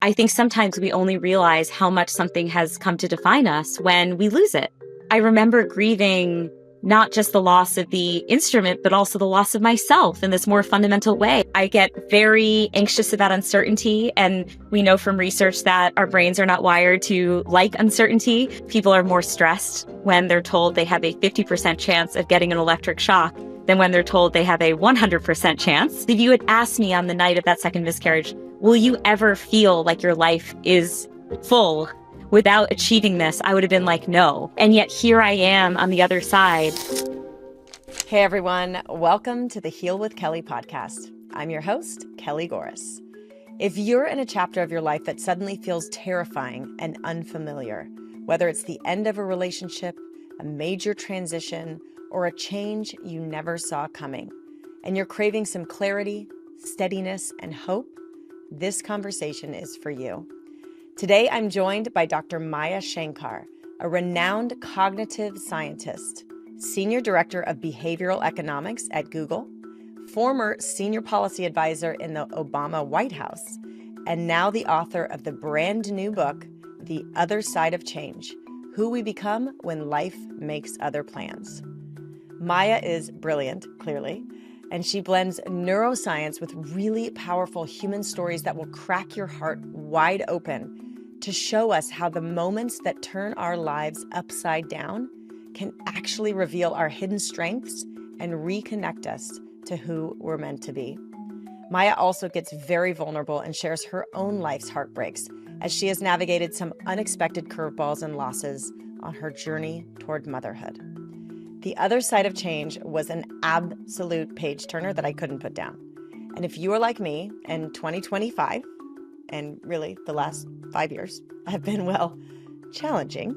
I think sometimes we only realize how much something has come to define us when we lose it. I remember grieving not just the loss of the instrument, but also the loss of myself in this more fundamental way. I get very anxious about uncertainty, and we know from research that our brains are not wired to like uncertainty. People are more stressed when they're told they have a 50% chance of getting an electric shock than when they're told they have a 100% chance. If you had asked me on the night of that second miscarriage, will you ever feel like your life is full without achieving this? I would have been like, no. And yet here I am on the other side. Hey everyone, welcome to the Heal with Kelly podcast. I'm your host, Kelly Goris. If you're in a chapter of your life that suddenly feels terrifying and unfamiliar, whether it's the end of a relationship, a major transition, or a change you never saw coming, and you're craving some clarity, steadiness, and hope, this conversation is for you. Today, I'm joined by Dr. Maya Shankar, a renowned cognitive scientist, Senior Director of Behavioral Economics at Google, former Senior Policy Advisor in the Obama White House, and now the author of the brand new book, The Other Side of Change: Who We Become When Life Makes Other Plans. Maya is brilliant, clearly, and she blends neuroscience with really powerful human stories that will crack your heart wide open to show us how the moments that turn our lives upside down can actually reveal our hidden strengths and reconnect us to who we're meant to be. Maya also gets very vulnerable and shares her own life's heartbreaks as she has navigated some unexpected curveballs and losses on her journey toward motherhood. The Other Side of Change was an absolute page turner that I couldn't put down. And if you are like me, and 2025, and really the last 5 years, have been, well, challenging,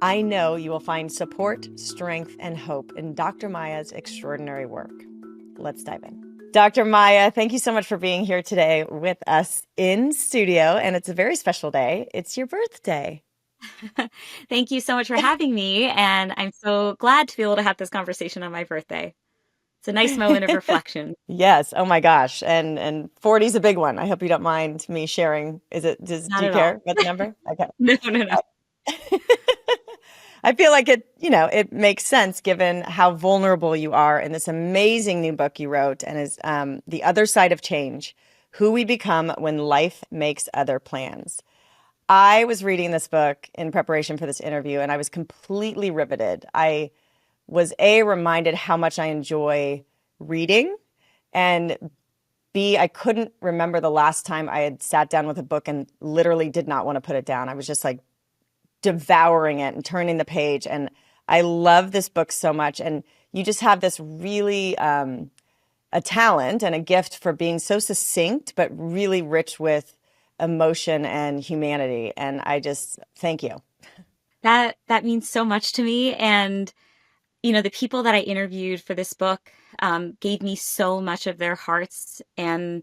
I know you will find support, strength, and hope in Dr. Maya's extraordinary work. Let's dive in. Dr. Maya, thank you so much for being here today with us in studio, and it's a very special day. It's your birthday. Thank you so much for having me. And I'm so glad to be able to have this conversation on my birthday. It's a nice moment of reflection. Yes. Oh my gosh. And 40 is a big one. I hope you don't mind me sharing. Not Do you at all. care about the number? Okay. No, no, no. I feel like it makes sense given how vulnerable you are in this amazing new book you wrote, and is The Other Side of Change: Who We Become When Life Makes Other Plans. I was reading this book in preparation for this interview, and I was completely riveted. I was reminded how much I enjoy reading, and B, I couldn't remember the last time I had sat down with a book and literally did not want to put it down. I was just like devouring it and turning the page. And I love this book so much. And you just have this really a talent and a gift for being so succinct, but really rich with emotion and humanity. And I just thank you. That means so much to me. And, the people that I interviewed for this book gave me so much of their hearts and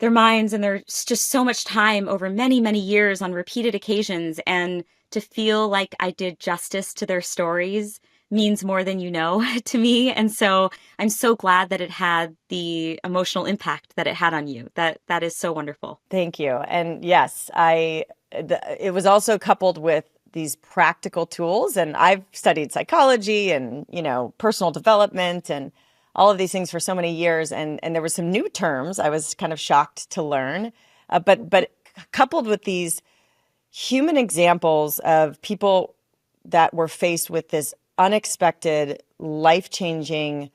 their minds, and there's just so much time over many, many years on repeated occasions. And to feel like I did justice to their stories means more than you know to me. And so I'm so glad that it had the emotional impact that it had on you. That is so wonderful. Thank you. And yes, it was also coupled with these practical tools. And I've studied psychology and, personal development and all of these things for so many years. And there were some new terms I was kind of shocked to learn, but coupled with these human examples of people that were faced with this unexpected, life-changing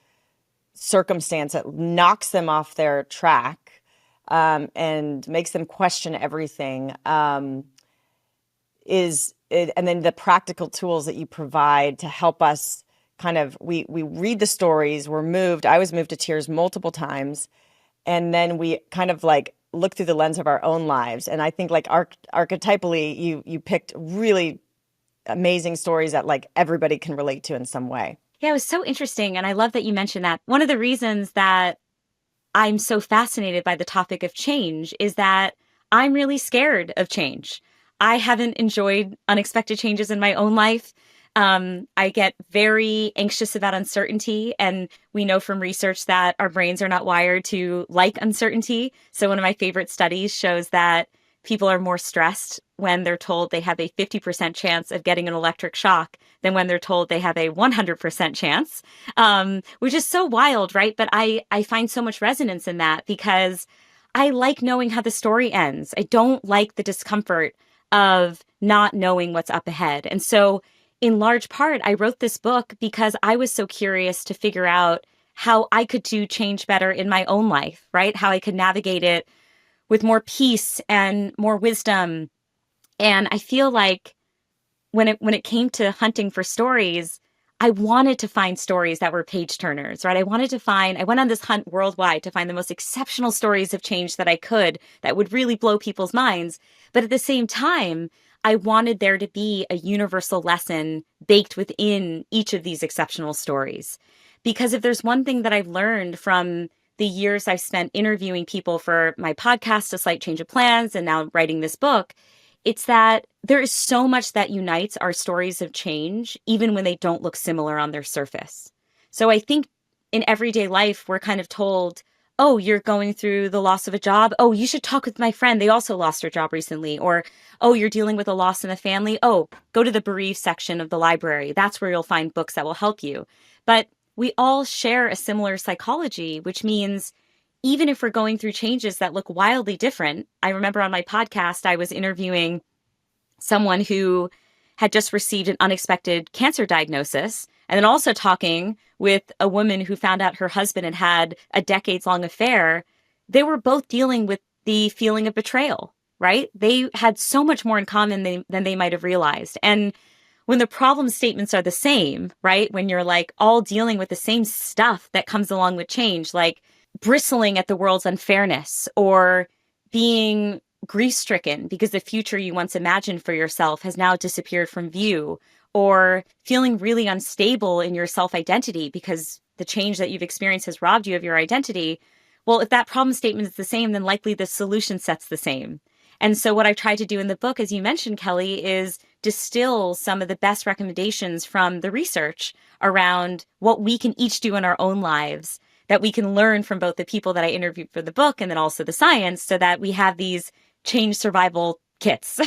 circumstance that knocks them off their track and makes them question everything, and then the practical tools that you provide to help us we read the stories, we're moved. I was moved to tears multiple times. And then we kind of like look through the lens of our own lives. And I think like archetypally, you picked really amazing stories that like everybody can relate to in some way. Yeah, it was so interesting. And I love that you mentioned that. One of the reasons that I'm so fascinated by the topic of change is that I'm really scared of change. I haven't enjoyed unexpected changes in my own life. I get very anxious about uncertainty, and we know from research that our brains are not wired to like uncertainty. So one of my favorite studies shows that people are more stressed when they're told they have a 50% chance of getting an electric shock than when they're told they have a 100% chance, which is so wild, right? But I find so much resonance in that because I like knowing how the story ends. I don't like the discomfort of not knowing what's up ahead. And so, in large part, I wrote this book because I was so curious to figure out how I could do change better in my own life, right? How I could navigate it with more peace and more wisdom. And I feel like when it came to hunting for stories, I wanted to find stories that were page turners, right? I went on this hunt worldwide to find the most exceptional stories of change that I could that would really blow people's minds. But at the same time, I wanted there to be a universal lesson baked within each of these exceptional stories. Because if there's one thing that I've learned from the years I've spent interviewing people for my podcast, A Slight Change of Plans, and now writing this book, it's that there is so much that unites our stories of change, even when they don't look similar on their surface. So I think in everyday life, we're kind of told, oh, you're going through the loss of a job. Oh, you should talk with my friend. They also lost their job recently. Or, oh, you're dealing with a loss in the family. Oh, go to the bereaved section of the library. That's where you'll find books that will help you. But we all share a similar psychology, which means even if we're going through changes that look wildly different. I remember on my podcast, I was interviewing someone who had just received an unexpected cancer diagnosis, and then also talking with a woman who found out her husband had had a decades-long affair. They were both dealing with the feeling of betrayal, right? They had so much more in common than they might have realized. And when the problem statements are the same, right? When you're like all dealing with the same stuff that comes along with change, like bristling at the world's unfairness or being grief-stricken because the future you once imagined for yourself has now disappeared from view, or feeling really unstable in your self-identity because the change that you've experienced has robbed you of your identity. Well, if that problem statement is the same, then likely the solution set's the same. And so what I tried to do in the book, as you mentioned, Kelly, is distill some of the best recommendations from the research around what we can each do in our own lives that we can learn from both the people that I interviewed for the book and then also the science, so that we have these change survival kits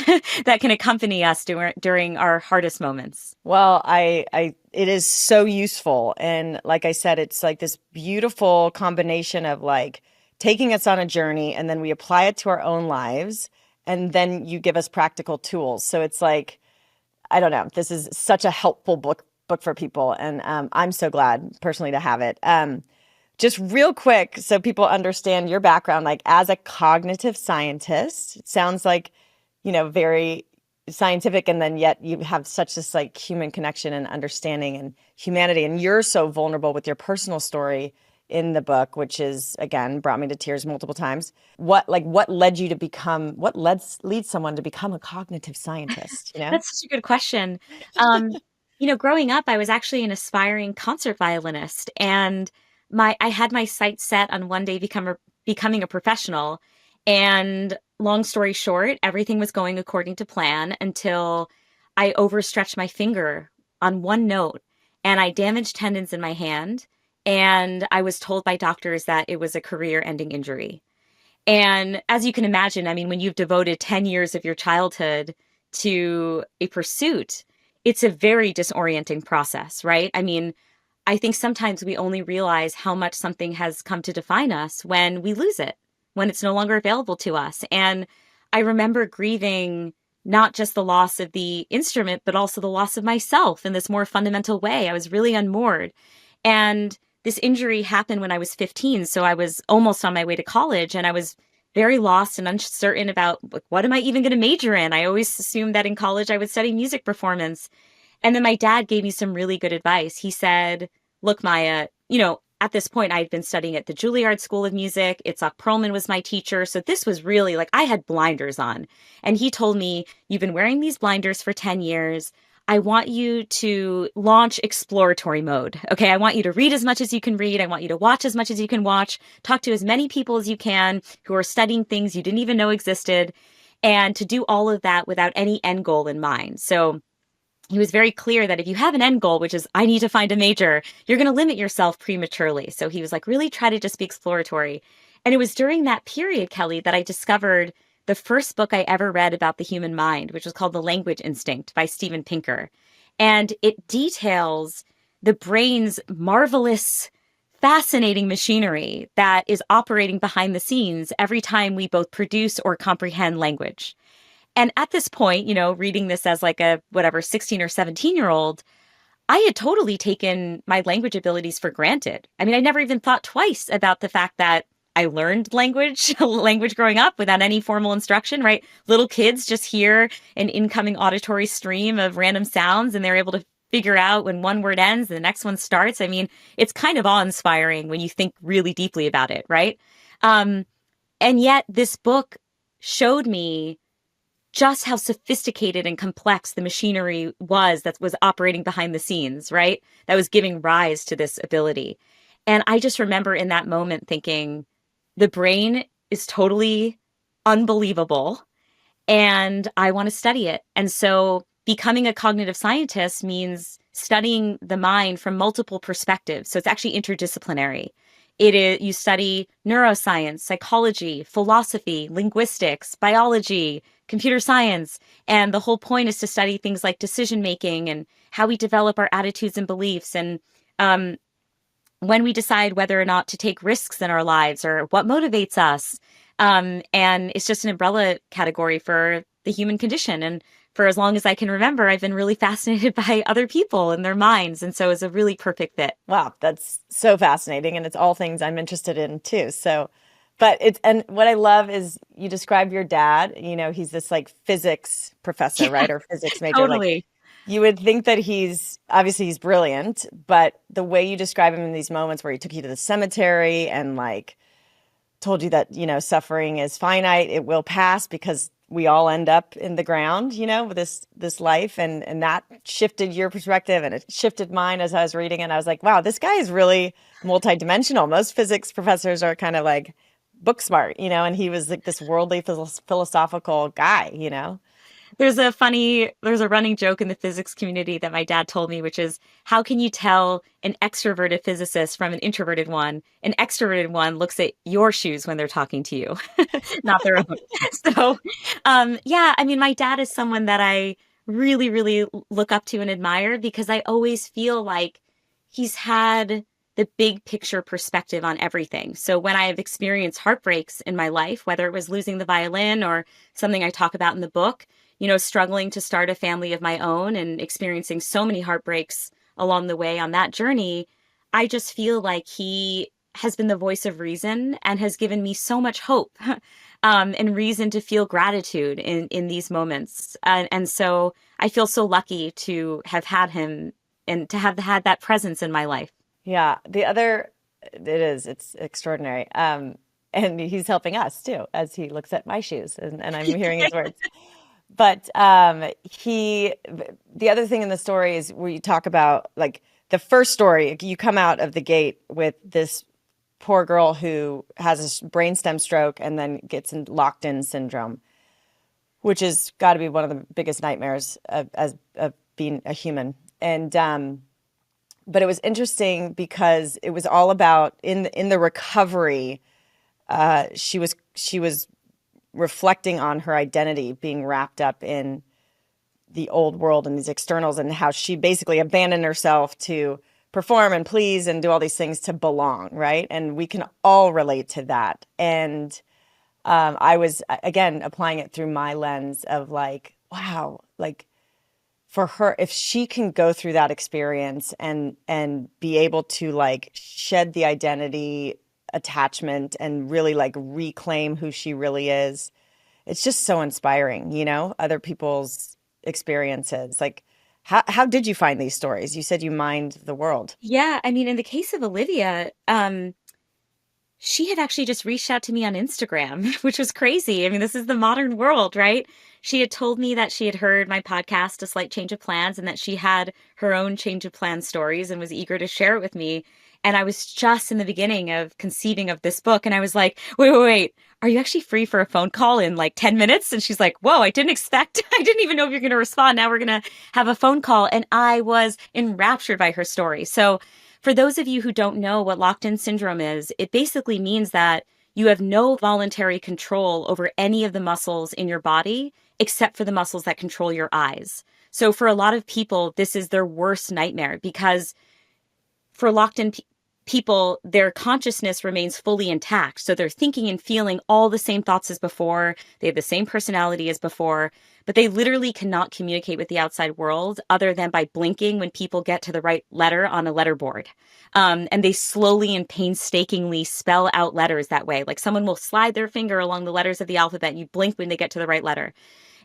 that can accompany us during our hardest moments. Well, it is so useful. And like I said, it's like this beautiful combination of like taking us on a journey and then we apply it to our own lives. And then you give us practical tools. So it's like, I don't know, this is such a helpful book for people. And I'm so glad personally to have it. Just real quick, so people understand your background, like as a cognitive scientist, it sounds like, very scientific, and then yet you have such this like human connection and understanding and humanity. And you're so vulnerable with your personal story in the book, which is, again, brought me to tears multiple times. What leads someone to become a cognitive scientist, That's such a good question. Growing up, I was actually an aspiring concert violinist, and I had my sights set on one day becoming a professional. And long story short, everything was going according to plan until I overstretched my finger on one note and I damaged tendons in my hand. And I was told by doctors that it was a career-ending injury. And as you can imagine, I mean, when you've devoted 10 years of your childhood to a pursuit, it's a very disorienting process, right? I mean, I think sometimes we only realize how much something has come to define us when we lose it, when it's no longer available to us. And I remember grieving not just the loss of the instrument, but also the loss of myself in this more fundamental way. I was really unmoored. And this injury happened when I was 15. So I was almost on my way to college, and I was very lost and uncertain about, like, what am I even going to major in? I always assumed that in college I would study music performance. And then my dad gave me some really good advice. He said, look, Maya, at this point I had been studying at the Juilliard School of Music. Itzhak Perlman was my teacher. So this was really like I had blinders on. And he told me, you've been wearing these blinders for 10 years. I want you to launch exploratory mode. Okay, I want you to read as much as you can read. I want you to watch as much as you can watch. Talk to as many people as you can who are studying things you didn't even know existed. And to do all of that without any end goal in mind. So he was very clear that if you have an end goal, which is I need to find a major, you're going to limit yourself prematurely. So he was like, really try to just be exploratory. And it was during that period, Kelly, that I discovered the first book I ever read about the human mind, which was called The Language Instinct by Steven Pinker. And it details the brain's marvelous, fascinating machinery that is operating behind the scenes every time we both produce or comprehend language. And at this point, reading this as like a whatever 16 or 17-year-old, I had totally taken my language abilities for granted. I mean, I never even thought twice about the fact that I learned language growing up without any formal instruction, right? Little kids just hear an incoming auditory stream of random sounds and they're able to figure out when one word ends and the next one starts. I mean, it's kind of awe-inspiring when you think really deeply about it, right? And yet this book showed me just how sophisticated and complex the machinery was that was operating behind the scenes, right? That was giving rise to this ability. And I just remember in that moment thinking, the brain is totally unbelievable and I want to study it. And so becoming a cognitive scientist means studying the mind from multiple perspectives. So it's actually interdisciplinary. You study neuroscience, psychology, philosophy, linguistics, biology, computer science. And the whole point is to study things like decision making and how we develop our attitudes and beliefs, and when we decide whether or not to take risks in our lives or what motivates us. And it's just an umbrella category for the human condition. And for as long as I can remember, I've been really fascinated by other people and their minds. And so it's a really perfect fit. Wow, that's so fascinating. And it's all things I'm interested in too. So, and what I love is you describe your dad, he's this like physics professor, right? Or physics major. Totally. Like, you would think that he's brilliant, but the way you describe him in these moments where he took you to the cemetery and like told you that, suffering is finite, it will pass because we all end up in the ground, with this life. And that shifted your perspective and it shifted mine as I was reading. And I was like, wow, this guy is really multidimensional. Most physics professors are kind of like book smart, and he was like this worldly philosophical guy. There's a running joke in the physics community that my dad told me, which is, how can you tell an extroverted physicist from an introverted one? An extroverted one looks at your shoes when they're talking to you, not their own. So, yeah, I mean, my dad is someone that I really, really look up to and admire because I always feel like he's had the big picture perspective on everything. So when I have experienced heartbreaks in my life, whether it was losing the violin or something I talk about in the book, struggling to start a family of my own and experiencing so many heartbreaks along the way on that journey, I just feel like he has been the voice of reason and has given me so much hope and reason to feel gratitude in these moments. And so I feel so lucky to have had him and to have had that presence in my life. Yeah. It's extraordinary. And he's helping us too, as he looks at my shoes and I'm hearing his words. But the other thing in the story is where you talk about like the first story, you come out of the gate with this poor girl who has a brainstem stroke and then gets locked in syndrome, which has got to be one of the biggest nightmares of being a human. And but it was interesting because it was all about in the recovery. She was reflecting on her identity being wrapped up in the old world and these externals and how she basically abandoned herself to perform and please and do all these things to belong, right? And we can all relate to that. And I was, again, applying it through my lens of like, wow, like for her, if she can go through that experience and be able to like shed the identity attachment and really like reclaim who she really is, it's just so inspiring, other people's experiences. Like, how did you find these stories? You said you mined the world. Yeah, I mean, in the case of Olivia, she had actually just reached out to me on Instagram, which was crazy. I mean, this is the modern world, right? She had told me that she had heard my podcast, A Slight Change of Plans, and that she had her own change of plan stories and was eager to share it with me. And I was just in the beginning of conceiving of this book. And I was like, wait, are you actually free for a phone call in like 10 minutes? And she's like, whoa, I didn't even know if you're going to respond. Now we're going to have a phone call. And I was enraptured by her story. So for those of you who don't know what locked-in syndrome is, it basically means that you have no voluntary control over any of the muscles in your body except for the muscles that control your eyes. So for a lot of people, this is their worst nightmare because for locked in people, their consciousness remains fully intact. So they're thinking and feeling all the same thoughts as before. They have the same personality as before, but they literally cannot communicate with the outside world other than by blinking when people get to the right letter on a letterboard. And they slowly and painstakingly spell out letters that way. Like someone will slide their finger along the letters of the alphabet and you blink when they get to the right letter.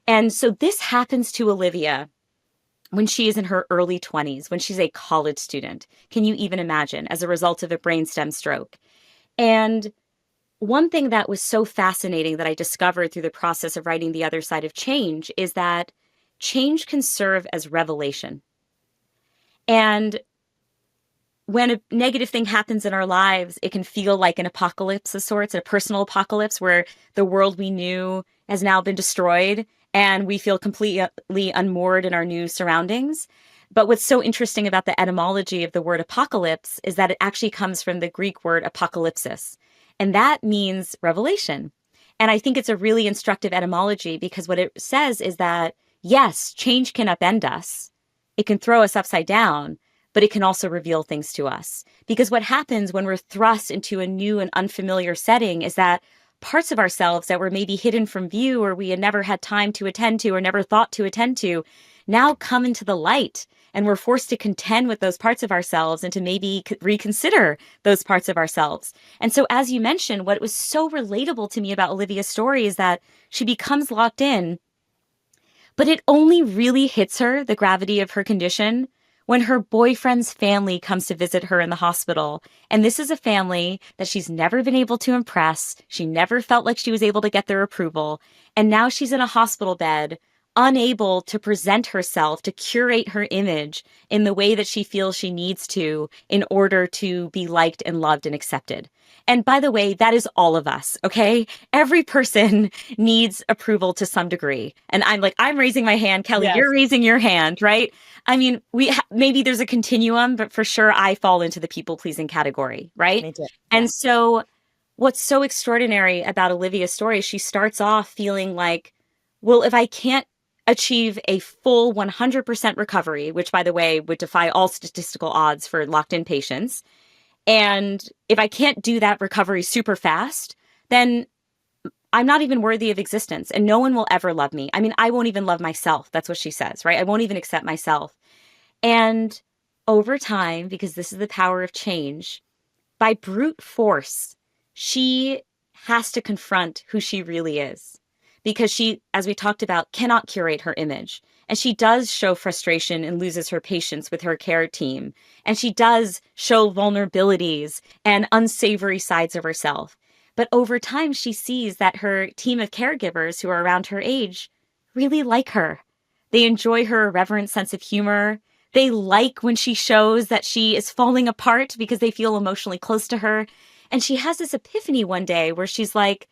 And so this happens to Olivia when she is in her early 20s, when she's a college student. Can you even imagine, as a result of a brainstem stroke? And one thing that was so fascinating that I discovered through the process of writing The Other Side of Change is that change can serve as revelation. And when a negative thing happens in our lives, it can feel like an apocalypse of sorts, a personal apocalypse where the world we knew has now been destroyed and we feel completely unmoored in our new surroundings. But what's so interesting about the etymology of the word apocalypse is that it actually comes from the Greek word apocalypsis, and that means revelation. And I think it's a really instructive etymology because what it says is that, yes, change can upend us. It can throw us upside down, but it can also reveal things to us. Because what happens when we're thrust into a new and unfamiliar setting is that parts of ourselves that were maybe hidden from view or we had never had time to attend to or never thought to attend to now come into the light. And we're forced to contend with those parts of ourselves and to maybe reconsider those parts of ourselves. And so, as you mentioned, what was so relatable to me about Olivia's story is that she becomes locked in, but it only really hits her, the gravity of her condition, when her boyfriend's family comes to visit her in the hospital. And this is a family that she's never been able to impress. She never felt like she was able to get their approval. And now she's in a hospital bed, unable to present herself, to curate her image in the way that she feels she needs to in order to be liked and loved and accepted. And by the way, that is all of us, okay? Every person needs approval to some degree. And I'm raising my hand. Kelly, Yes. You're raising your hand, right? I mean, maybe there's a continuum, but for sure I fall into the people-pleasing category, right? Me too. And Yeah. so what's so extraordinary about Olivia's story, she starts off feeling like, well, if I can't achieve a full 100% recovery, which, by the way, would defy all statistical odds for locked-in patients, and if I can't do that recovery super fast, then I'm not even worthy of existence and no one will ever love me. I mean, I won't even love myself. That's what she says, right? I won't even accept myself. And over time, because this is the power of change, by brute force, she has to confront who she really is. Because she, as we talked about, cannot curate her image. And she does show frustration and loses her patience with her care team. And she does show vulnerabilities and unsavory sides of herself. But over time, she sees that her team of caregivers who are around her age really like her. They enjoy her irreverent sense of humor. They like when she shows that she is falling apart because they feel emotionally close to her. And she has this epiphany one day where she's like,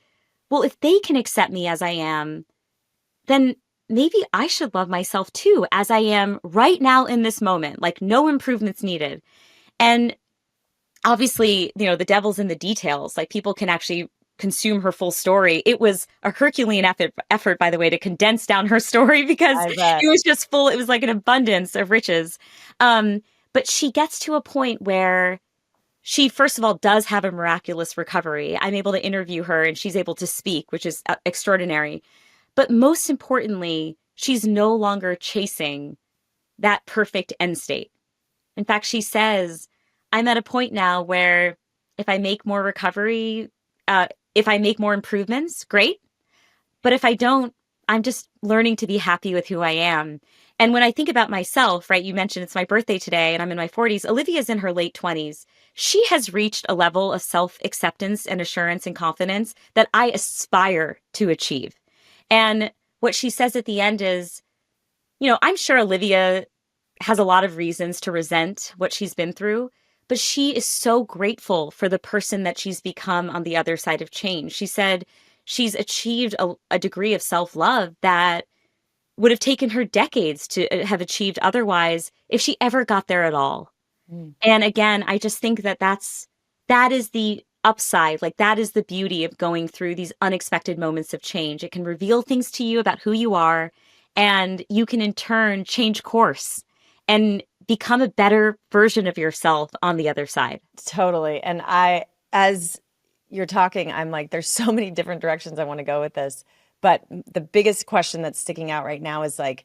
well, if they can accept me as I am, then maybe I should love myself too, as I am right now in this moment, like no improvements needed. And obviously, the devil's in the details. Like people can actually consume her full story. It was a Herculean effort, by the way, to condense down her story because it was just full. It was like an abundance of riches. But she gets to a point where she, first of all, does have a miraculous recovery. I'm able to interview her and she's able to speak, which is extraordinary. But most importantly, she's no longer chasing that perfect end state. In fact, she says, I'm at a point now where if I make more recovery, if I make more improvements, great. But if I don't, I'm just learning to be happy with who I am. And when I think about myself, right, you mentioned it's my birthday today and I'm in my 40s. Olivia's in her late 20s. She has reached a level of self-acceptance and assurance and confidence that I aspire to achieve. And what she says at the end is, I'm sure Olivia has a lot of reasons to resent what she's been through, but she is so grateful for the person that she's become on the other side of change. She said she's achieved a degree of self-love that would have taken her decades to have achieved otherwise if she ever got there at all. And again, I just think that is the upside, like that is the beauty of going through these unexpected moments of change. It can reveal things to you about who you are, and you can in turn change course and become a better version of yourself on the other side. Totally. And as you're talking, I'm like, there's so many different directions I want to go with this. But the biggest question that's sticking out right now is like,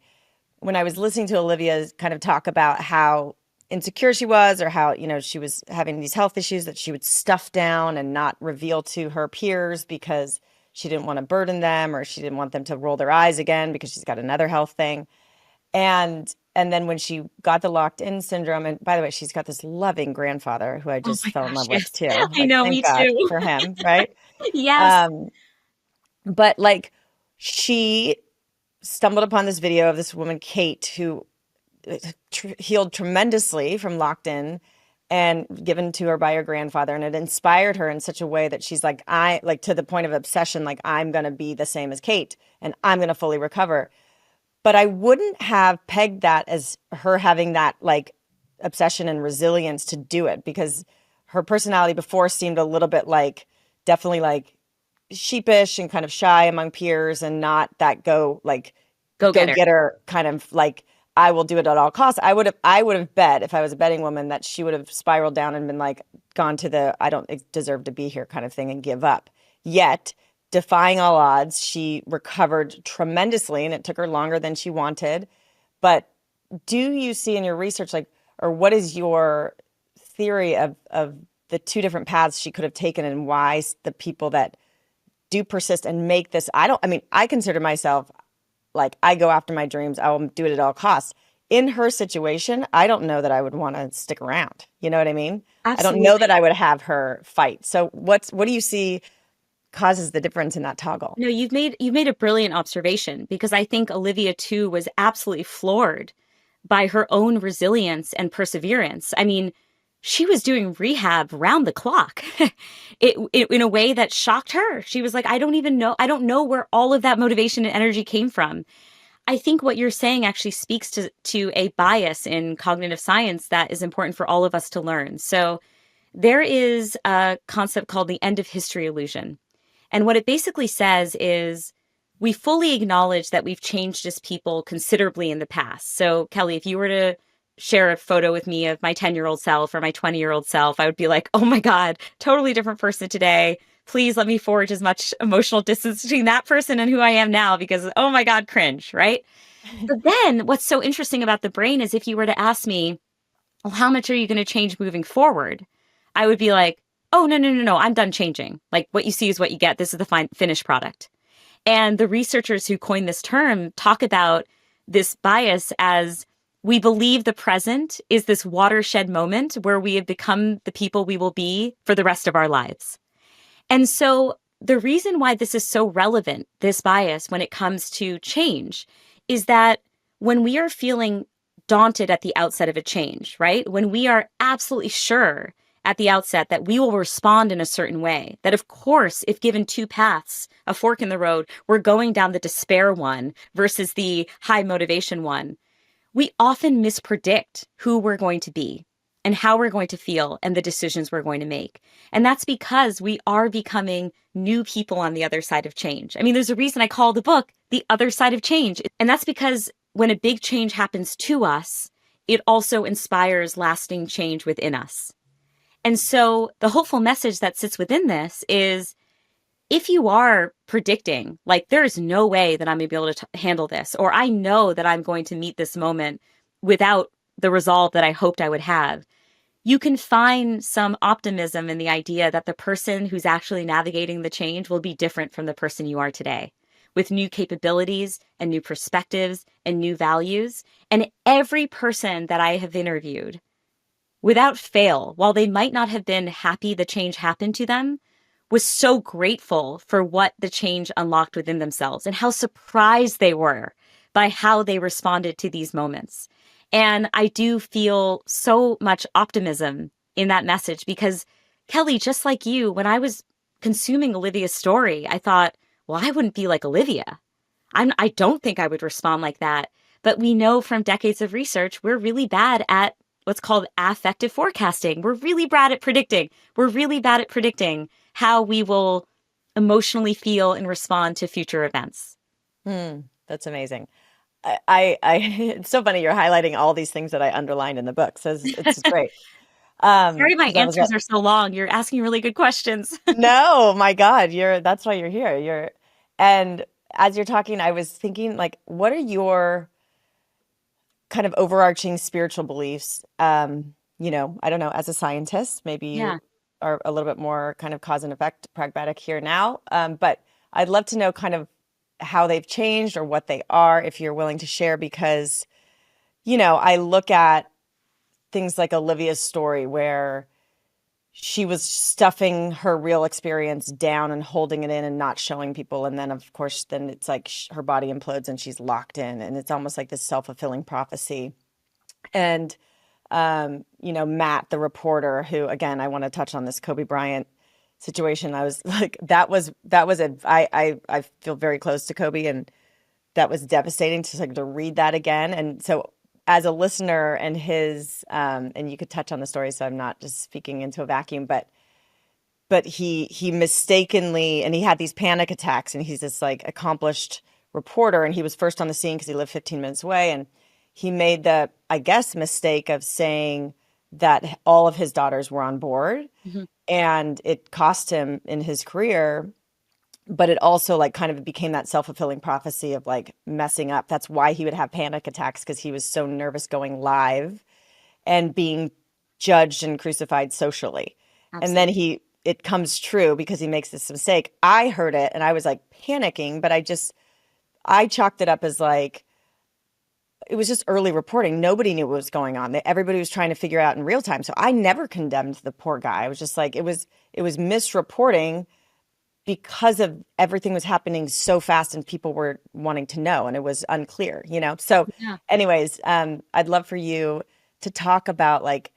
when I was listening to Olivia kind of talk about how insecure she was, or how, she was having these health issues that she would stuff down and not reveal to her peers because she didn't want to burden them, or she didn't want them to roll their eyes again because she's got another health thing. And then when she got the locked in syndrome, and by the way, she's got this loving grandfather who I Oh just my fell in gosh, love with yes. too. I Like, know, thank me God too. for him, right? Yes. Um, but like, she stumbled upon this video of this woman, Kate, who healed tremendously from locked in and given to her by her grandfather. And it inspired her in such a way that she's like, to the point of obsession, like, I'm going to be the same as Kate and I'm going to fully recover. But I wouldn't have pegged that as her having that like obsession and resilience to do it, because her personality before seemed a little bit like, definitely like sheepish and kind of shy among peers, and not that go Go getter. getter kind of like, I will do it at all costs. I would have bet, if I was a betting woman, that she would have spiraled down and been like, gone to the I don't deserve to be here kind of thing and give up. Yet, defying all odds, she recovered tremendously, and it took her longer than she wanted. But do you see in your research, like, or what is your theory of the two different paths she could have taken, and why the people that do persist and make this, I consider myself, like, I go after my dreams, I will do it at all costs. In her situation, I don't know that I would want to stick around. You know what I mean? I don't know that Absolutely. I would have her fight. So what do you see causes the difference in that toggle? No, you've made a brilliant observation, because I think Olivia too was absolutely floored by her own resilience and perseverance. I mean, she was doing rehab round the clock. It in a way that shocked her. She was like, I don't even know. I don't know where all of that motivation and energy came from. I think what you're saying actually speaks to a bias in cognitive science that is important for all of us to learn. So there is a concept called the end of history illusion. And what it basically says is we fully acknowledge that we've changed as people considerably in the past. So, Kelly, if you were to share a photo with me of my 10-year-old self or my 20-year-old self, I would be like, oh my God, totally different person today. Please let me forge as much emotional distance between that person and who I am now, because, oh my God, cringe, right? But then what's so interesting about the brain is if you were to ask me, well, how much are you going to change moving forward? I would be like, oh, no, no, no, no, I'm done changing. Like, what you see is what you get. This is the finished product. And the researchers who coined this term talk about this bias as we believe the present is this watershed moment where we have become the people we will be for the rest of our lives. And so the reason why this is so relevant, this bias, when it comes to change, is that when we are feeling daunted at the outset of a change, right? When we are absolutely sure at the outset that we will respond in a certain way, that of course, if given two paths, a fork in the road, we're going down the despair one versus the high motivation one, we often mispredict who we're going to be and how we're going to feel and the decisions we're going to make. And that's because we are becoming new people on the other side of change. I mean, there's a reason I call the book The Other Side of Change. And that's because when a big change happens to us, it also inspires lasting change within us. And so the hopeful message that sits within this is, if you are predicting, like, there is no way that I'm going to be able to handle this, or I know that I'm going to meet this moment without the resolve that I hoped I would have, you can find some optimism in the idea that the person who's actually navigating the change will be different from the person you are today, with new capabilities and new perspectives and new values. And every person that I have interviewed, without fail, while they might not have been happy the change happened to them, was so grateful for what the change unlocked within themselves and how surprised they were by how they responded to these moments. And I do feel so much optimism in that message because, Kelly, just like you, when I was consuming Olivia's story, I thought, well, I wouldn't be like Olivia. I don't think I would respond like that. But we know from decades of research, we're really bad at what's called affective forecasting. We're really bad at predicting. We're really bad at predicting how we will emotionally feel and respond to future events. That's amazing. It's so funny you're highlighting all these things that I underlined in the book. So it's great. Sorry, my Because I was answers are so long. You're asking really good questions. no, my God, that's why you're here. And as you're talking, I was thinking, like, what are your kind of overarching spiritual beliefs? I don't know, as a scientist, maybe Yeah. you are a little bit more kind of cause and effect, pragmatic here now. But I'd love to know kind of how they've changed or what they are, if you're willing to share, because, I look at things like Olivia's story where she was stuffing her real experience down and holding it in and not showing people. And then, of course, then it's like her body implodes and she's locked in. And it's almost like this self-fulfilling prophecy. And, Matt, the reporter, who, again, I want to touch on this Kobe Bryant situation. I was like, I feel very close to Kobe, and that was devastating to read that again. And so as a listener and and you could touch on the story, so I'm not just speaking into a vacuum, but he mistakenly, and he had these panic attacks, and he's this like accomplished reporter, and he was first on the scene because he lived 15 minutes away. And he made the, I guess, mistake of saying that all of his daughters were on board, Mhm. and it cost him in his career. But it also like kind of became that self-fulfilling prophecy of like messing up. That's why he would have panic attacks, because he was so nervous going live and being judged and crucified socially. And then Absolutely. it comes true because he makes this mistake. I heard it and I was like panicking, but I chalked it up as like, it was just early reporting. Nobody knew what was going on. Everybody was trying to figure out in real time. So I never condemned the poor guy. I was just like, it was misreporting because of everything was happening so fast and people were wanting to know and it was unclear. So Yeah. anyways, I'd love for you to talk about like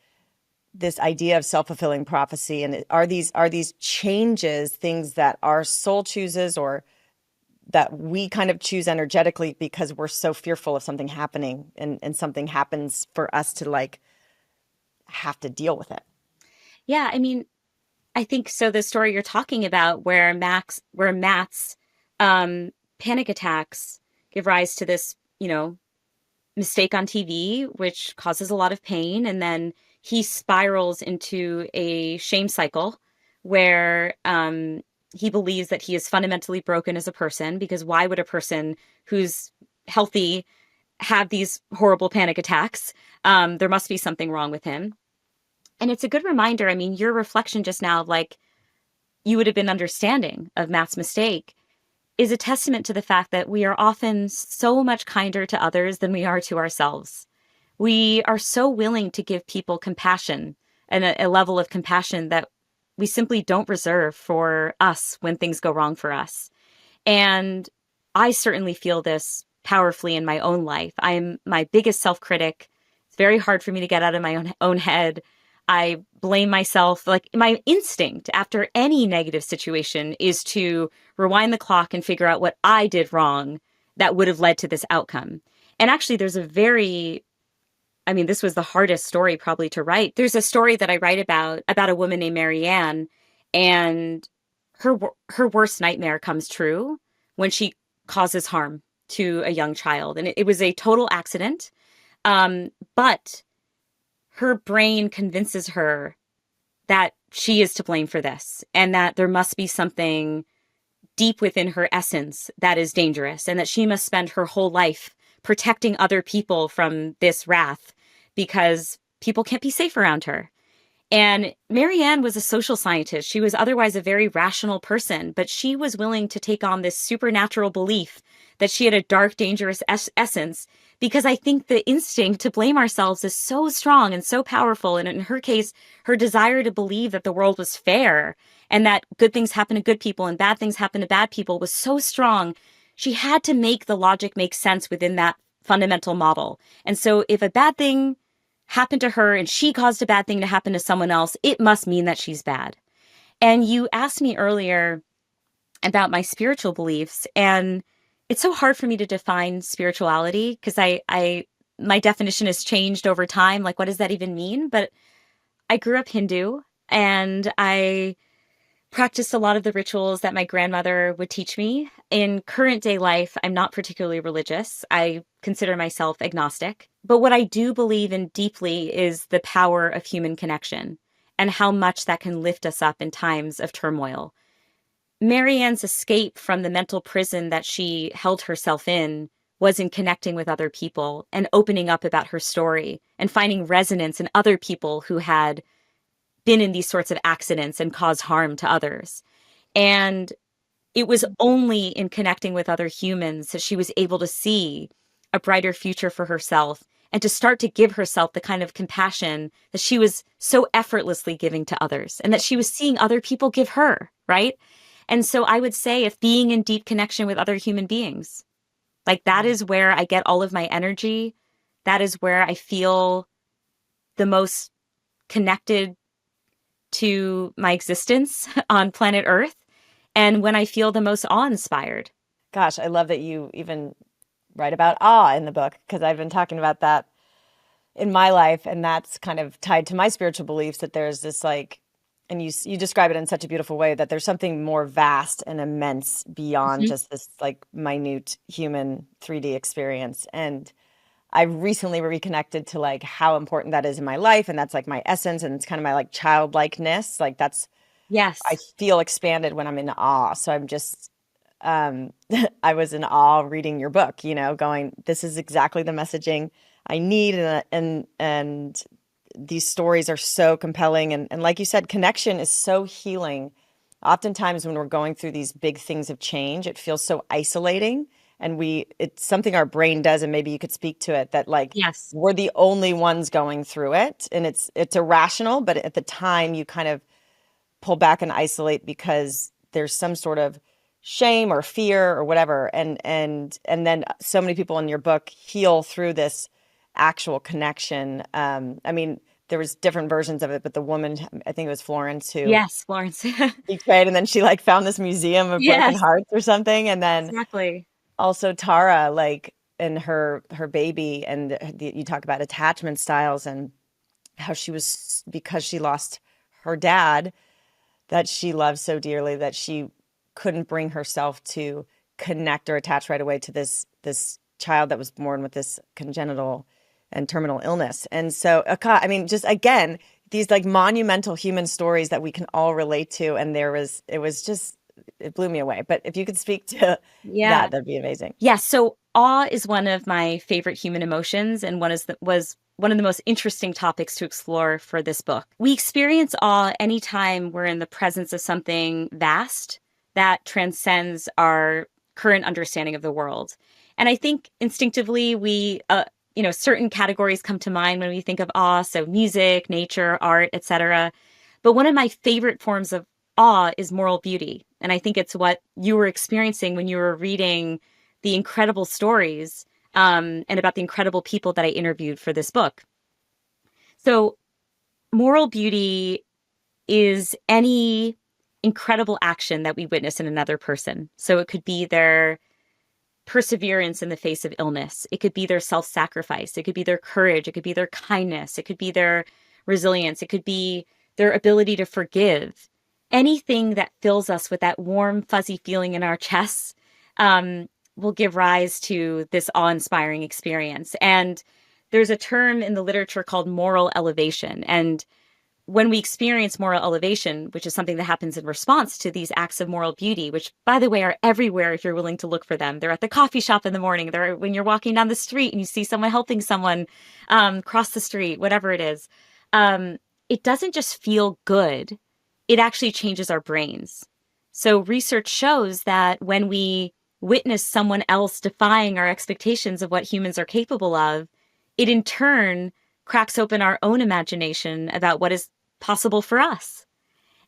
this idea of self-fulfilling prophecy, and are these changes things that our soul chooses, or that we kind of choose energetically because we're so fearful of something happening, and something happens for us to like have to deal with it. Yeah. I mean, I think so. The story you're talking about, where Matt's um, panic attacks give rise to this, mistake on TV, which causes a lot of pain, and then he spirals into a shame cycle where he believes that he is fundamentally broken as a person. Because why would a person who's healthy have these horrible panic attacks? There must be something wrong with him. And it's a good reminder. I mean, your reflection just now, of like you would have been understanding of Matt's mistake, is a testament to the fact that we are often so much kinder to others than we are to ourselves. We are so willing to give people compassion, and a level of compassion that we simply don't reserve for us when things go wrong for us. And I certainly feel this powerfully in my own life. I am my biggest self critic. It's very hard for me to get out of my own head. I blame myself. Like, my instinct after any negative situation is to rewind the clock and figure out what I did wrong that would have led to this outcome. And actually, this was the hardest story probably to write. There's a story that I write about a woman named Marianne, and her worst nightmare comes true when she causes harm to a young child. And it was a total accident. But her brain convinces her that she is to blame for this, and that there must be something deep within her essence that is dangerous, and that she must spend her whole life protecting other people from this wrath because people can't be safe around her. And Marianne was a social scientist. She was otherwise a very rational person, but she was willing to take on this supernatural belief that she had a dark, dangerous essence, because I think the instinct to blame ourselves is so strong and so powerful. And in her case, her desire to believe that the world was fair and that good things happen to good people and bad things happen to bad people was so strong. She had to make the logic make sense within that fundamental model. And so if a bad thing happened to her and she caused a bad thing to happen to someone else, it must mean that she's bad. And you asked me earlier about my spiritual beliefs, and it's so hard for me to define spirituality because I my definition has changed over time. Like, what does that even mean? But I grew up Hindu, and I practiced a lot of the rituals that my grandmother would teach me. In current day life, I'm not particularly religious. I consider myself agnostic. But what I do believe in deeply is the power of human connection and how much that can lift us up in times of turmoil. Marianne's escape from the mental prison that she held herself in was in connecting with other people and opening up about her story and finding resonance in other people who had been in these sorts of accidents and caused harm to others. And it was only in connecting with other humans that she was able to see a brighter future for herself and to start to give herself the kind of compassion that she was so effortlessly giving to others and that she was seeing other people give her, right? And so I would say if being in deep connection with other human beings, like that is where I get all of my energy. That is where I feel the most connected to my existence on planet Earth and when I feel the most awe-inspired. Gosh, I love that you even write about awe in the book, because I've been talking about that in my life, and that's kind of tied to my spiritual beliefs, that there's this like, and you describe it in such a beautiful way, that there's something more vast and immense beyond Mhm. just this like minute human 3D experience. And I've recently reconnected to like how important that is in my life, and that's like my essence, and it's kind of my like childlikeness. Like that's, I Yes. feel expanded when I'm in awe. So I'm just um I was in awe reading your book, going, this is exactly the messaging I need, and these stories are so compelling, and like you said, connection is so healing. Oftentimes when we're going through these big things of change, it feels so isolating, and it's something our brain does, and maybe you could speak to it, that like Yes. we're the only ones going through it, and it's irrational, but at the time you kind of pull back and isolate because there's some sort of shame or fear or whatever, and then so many people in your book heal through this actual connection. I mean, there was different versions of it, but the woman, I think it was Florence, who Yes, Florence. betrayed, and then she like found this museum of broken Yes, hearts or something, and then exactly. also Tara, like, and her baby, and you talk about attachment styles and how she was, because she lost her dad that she loved so dearly, that she couldn't bring herself to connect or attach right away to this child that was born with this congenital and terminal illness. And so, I mean, just again, these like monumental human stories that we can all relate to. And it blew me away. But if you could speak to Yeah. that'd be amazing. Yeah. So awe is one of my favorite human emotions and was one of the most interesting topics to explore for this book. We experience awe anytime we're in the presence of something vast that transcends our current understanding of the world. And I think instinctively certain categories come to mind when we think of awe. So music, nature, art, etc. But one of my favorite forms of awe is moral beauty. And I think it's what you were experiencing when you were reading the incredible stories and about the incredible people that I interviewed for this book. So, moral beauty is any incredible action that we witness in another person. So, it could be their perseverance in the face of illness, it could be their self sacrifice, it could be their courage, it could be their kindness, it could be their resilience, it could be their ability to forgive. Anything that fills us with that warm, fuzzy feeling in our chests um, will give rise to this awe inspiring experience. And there's a term in the literature called moral elevation. And when we experience moral elevation, which is something that happens in response to these acts of moral beauty, which, by the way, are everywhere if you're willing to look for them. They're at the coffee shop in the morning. They're when you're walking down the street and you see someone helping someone cross the street, whatever it is. It doesn't just feel good. It actually changes our brains. So research shows that when we witness someone else defying our expectations of what humans are capable of, it in turn cracks open our own imagination about what is possible for us.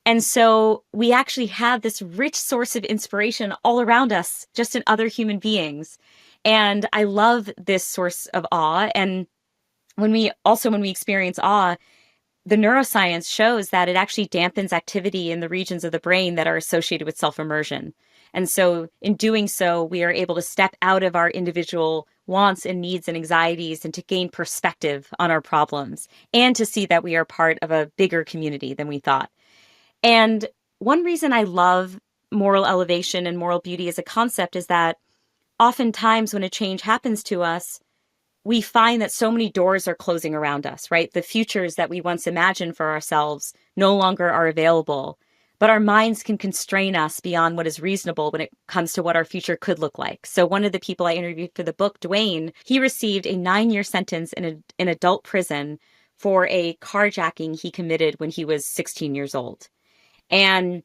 And so we actually have this rich source of inspiration all around us, just in other human beings. And I love this source of awe. And when we experience awe, the neuroscience shows that it actually dampens activity in the regions of the brain that are associated with self immersion. And so in doing so, we are able to step out of our individual wants and needs and anxieties and to gain perspective on our problems and to see that we are part of a bigger community than we thought. And one reason I love moral elevation and moral beauty as a concept is that oftentimes when a change happens to us, we find that so many doors are closing around us, right? The futures that we once imagined for ourselves no longer are available, but our minds can constrain us beyond what is reasonable when it comes to what our future could look like. So one of the people I interviewed for the book, Dwayne, he received a 9-year sentence in adult prison for a carjacking he committed when he was 16 years old. And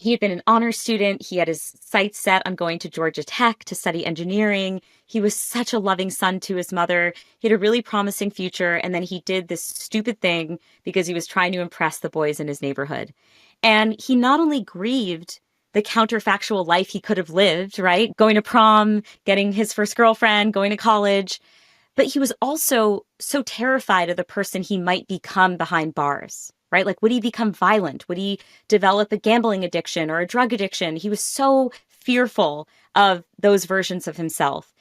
he had been an honor student. He had his sights set on going to Georgia Tech to study engineering. He was such a loving son to his mother. He had a really promising future. And then he did this stupid thing because he was trying to impress the boys in his neighborhood. And he not only grieved the counterfactual life he could have lived, right? Going to prom, getting his first girlfriend, going to college, but he was also so terrified of the person he might become behind bars, right? Like, would he become violent? Would he develop a gambling addiction or a drug addiction? He was so fearful of those versions of himself.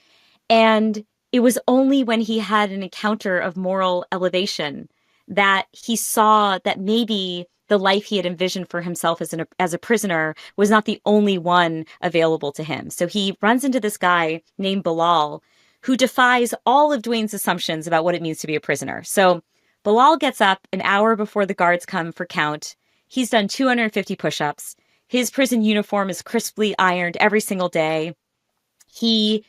And it was only when he had an encounter of moral elevation that he saw that maybe the life he had envisioned for himself as a prisoner was not the only one available to him. So he runs into this guy named Bilal, who defies all of Dwayne's assumptions about what it means to be a prisoner. So Bilal gets up an hour before the guards come for count. He's done 250 push-ups. His prison uniform is crisply ironed every single day. He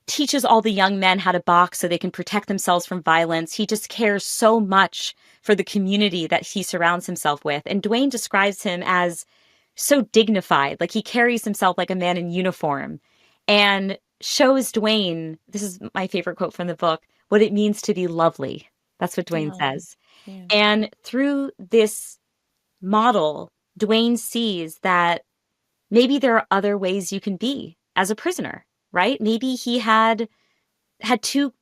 teaches all the young men how to box so they can protect themselves from violence. He just cares so much for the community that he surrounds himself with. And Dwayne describes him as so dignified, like he carries himself like a man in uniform, and shows Dwayne, this is my favorite quote from the book, what it means to be lovely. That's what Dwayne says. Yeah. And through this model, Dwayne sees that maybe there are other ways you can be as a prisoner, right? Maybe he had too,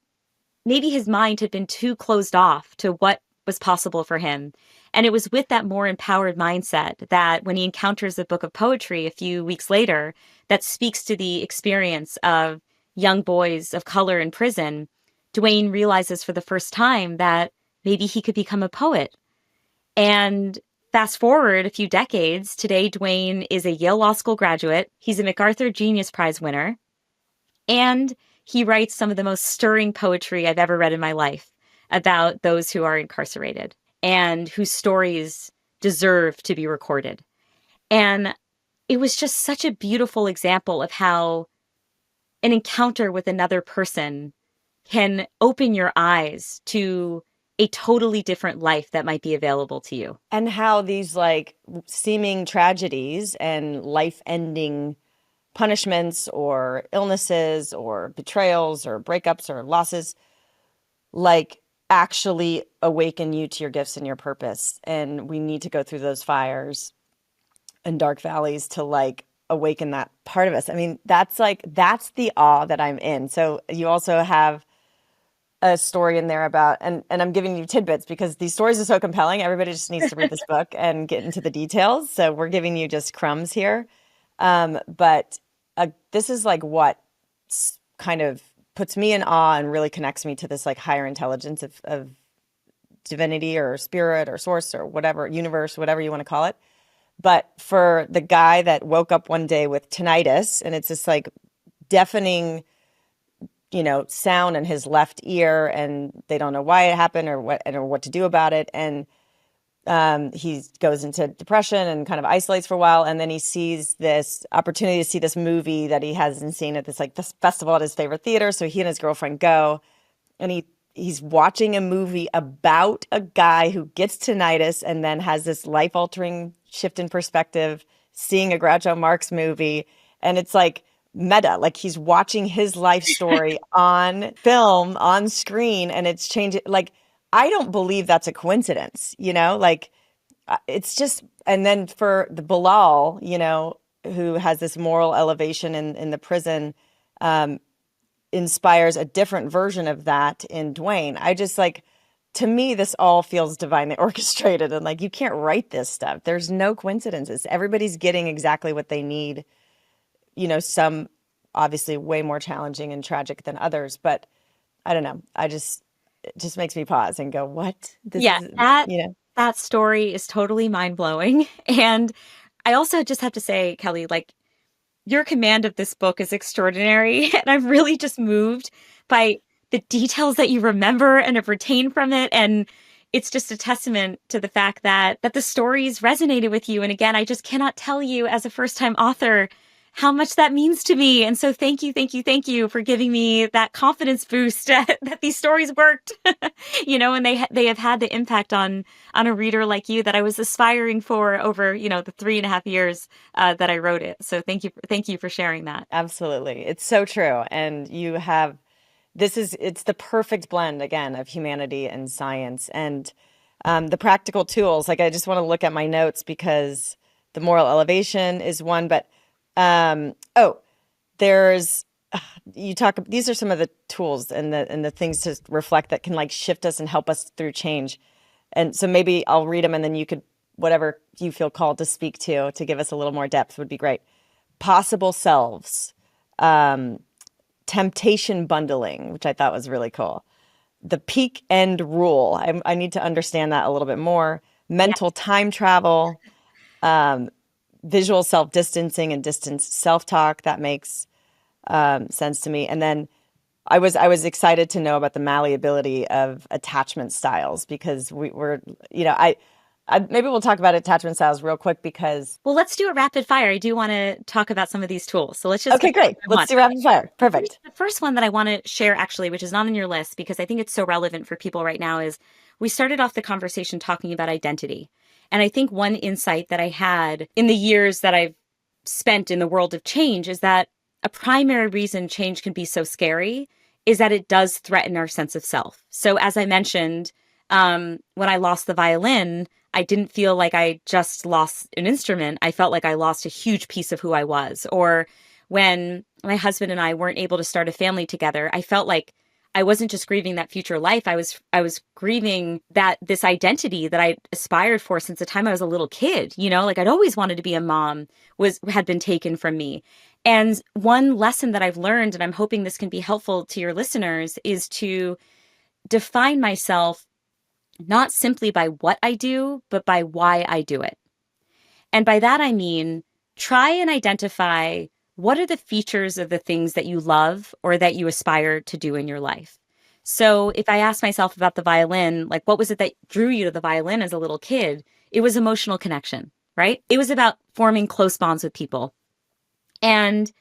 maybe his mind had been too closed off to what was possible for him. And it was with that more empowered mindset that when he encounters a book of poetry a few weeks later that speaks to the experience of young boys of color in prison, Dwayne realizes for the first time that maybe he could become a poet. And fast forward a few decades, today Dwayne is a Yale Law School graduate. He's a MacArthur Genius Prize winner. And he writes some of the most stirring poetry I've ever read in my life about those who are incarcerated and whose stories deserve to be recorded. And it was just such a beautiful example of how an encounter with another person can open your eyes to a totally different life that might be available to you. And how these like seeming tragedies and life-ending punishments or illnesses or betrayals or breakups or losses like actually awaken you to your gifts and your purpose. And we need to go through those fires and dark valleys to like awaken that part of us. I mean, that's the awe that I'm in. So you also have a story in there about, and I'm giving you tidbits because these stories are so compelling. Everybody just needs to read this book and get into the details. So we're giving you just crumbs here. But this is like what kind of puts me in awe and really connects me to this like higher intelligence of divinity or spirit or source or whatever, universe, whatever you want to call it. But for the guy that woke up one day with tinnitus, and it's this like deafening, sound in his left ear, and they don't know why it happened or what to do about it. And he goes into depression and kind of isolates for a while. And then he sees this opportunity to see this movie that he hasn't seen at this like this festival at his favorite theater. So he and his girlfriend go, and he's watching a movie about a guy who gets tinnitus and then has this life-altering shift in perspective, seeing a Groucho Marx movie. And it's like meta, like he's watching his life story on film, on screen, and it's changing. Like, I don't believe that's a coincidence, like it's just, and then for the Bilal, who has this moral elevation in the prison, inspires a different version of that in Dwayne. I just like, to me, this all feels divinely orchestrated, and like, you can't write this stuff. There's no coincidences. Everybody's getting exactly what they need some obviously way more challenging and tragic than others, but I don't know. It just makes me pause and go, what? This Yeah, is, that story is totally mind-blowing. And I also just have to say, Kelly, like your command of this book is extraordinary. And I'm really just moved by the details that you remember and have retained from it. And it's just a testament to the fact that the stories resonated with you. And again, I just cannot tell you as a first-time author how much that means to me. And so thank you, thank you, thank you for giving me that confidence boost that these stories worked. And they have had the impact on a reader like you that I was aspiring for over, the 3.5 years that I wrote it. So thank you for sharing that. Absolutely. It's so true. And it's the perfect blend again of humanity and science and the practical tools. Like I just want to look at my notes because the moral elevation is one, but there's these are some of the tools and the things to reflect that can like shift us and help us through change. And so maybe I'll read them and then you could, whatever you feel called to speak to give us a little more depth would be great. Possible selves, temptation bundling, which I thought was really cool. The peak end rule. I need to understand that a little bit more. Mental time travel, visual self-distancing and distance self-talk. That makes sense to me. And then I was excited to know about the malleability of attachment styles because maybe we'll talk about attachment styles real quick because. Well, let's do a rapid fire. I do want to talk about some of these tools. So let's just Okay, great. Let's do rapid fire. Perfect. The first one that I want to share actually, which is not on your list because I think it's so relevant for people right now, is we started off the conversation talking about identity. And I think one insight that I had in the years that I've spent in the world of change is that a primary reason change can be so scary is that it does threaten our sense of self. So as I mentioned, when I lost the violin, I didn't feel like I just lost an instrument. I felt like I lost a huge piece of who I was. Or when my husband and I weren't able to start a family together, I felt like I wasn't just grieving that future life. I was grieving that this identity that I aspired for since the time I was a little kid, like I'd always wanted to be a mom had been taken from me. And one lesson that I've learned, and I'm hoping this can be helpful to your listeners, is to define myself not simply by what I do, but by why I do it. And by that, I mean, try and identify what are the features of the things that you love or that you aspire to do in your life. So if I ask myself about the violin, like what was it that drew you to the violin as a little kid? It was emotional connection, right? It was about forming close bonds with people. And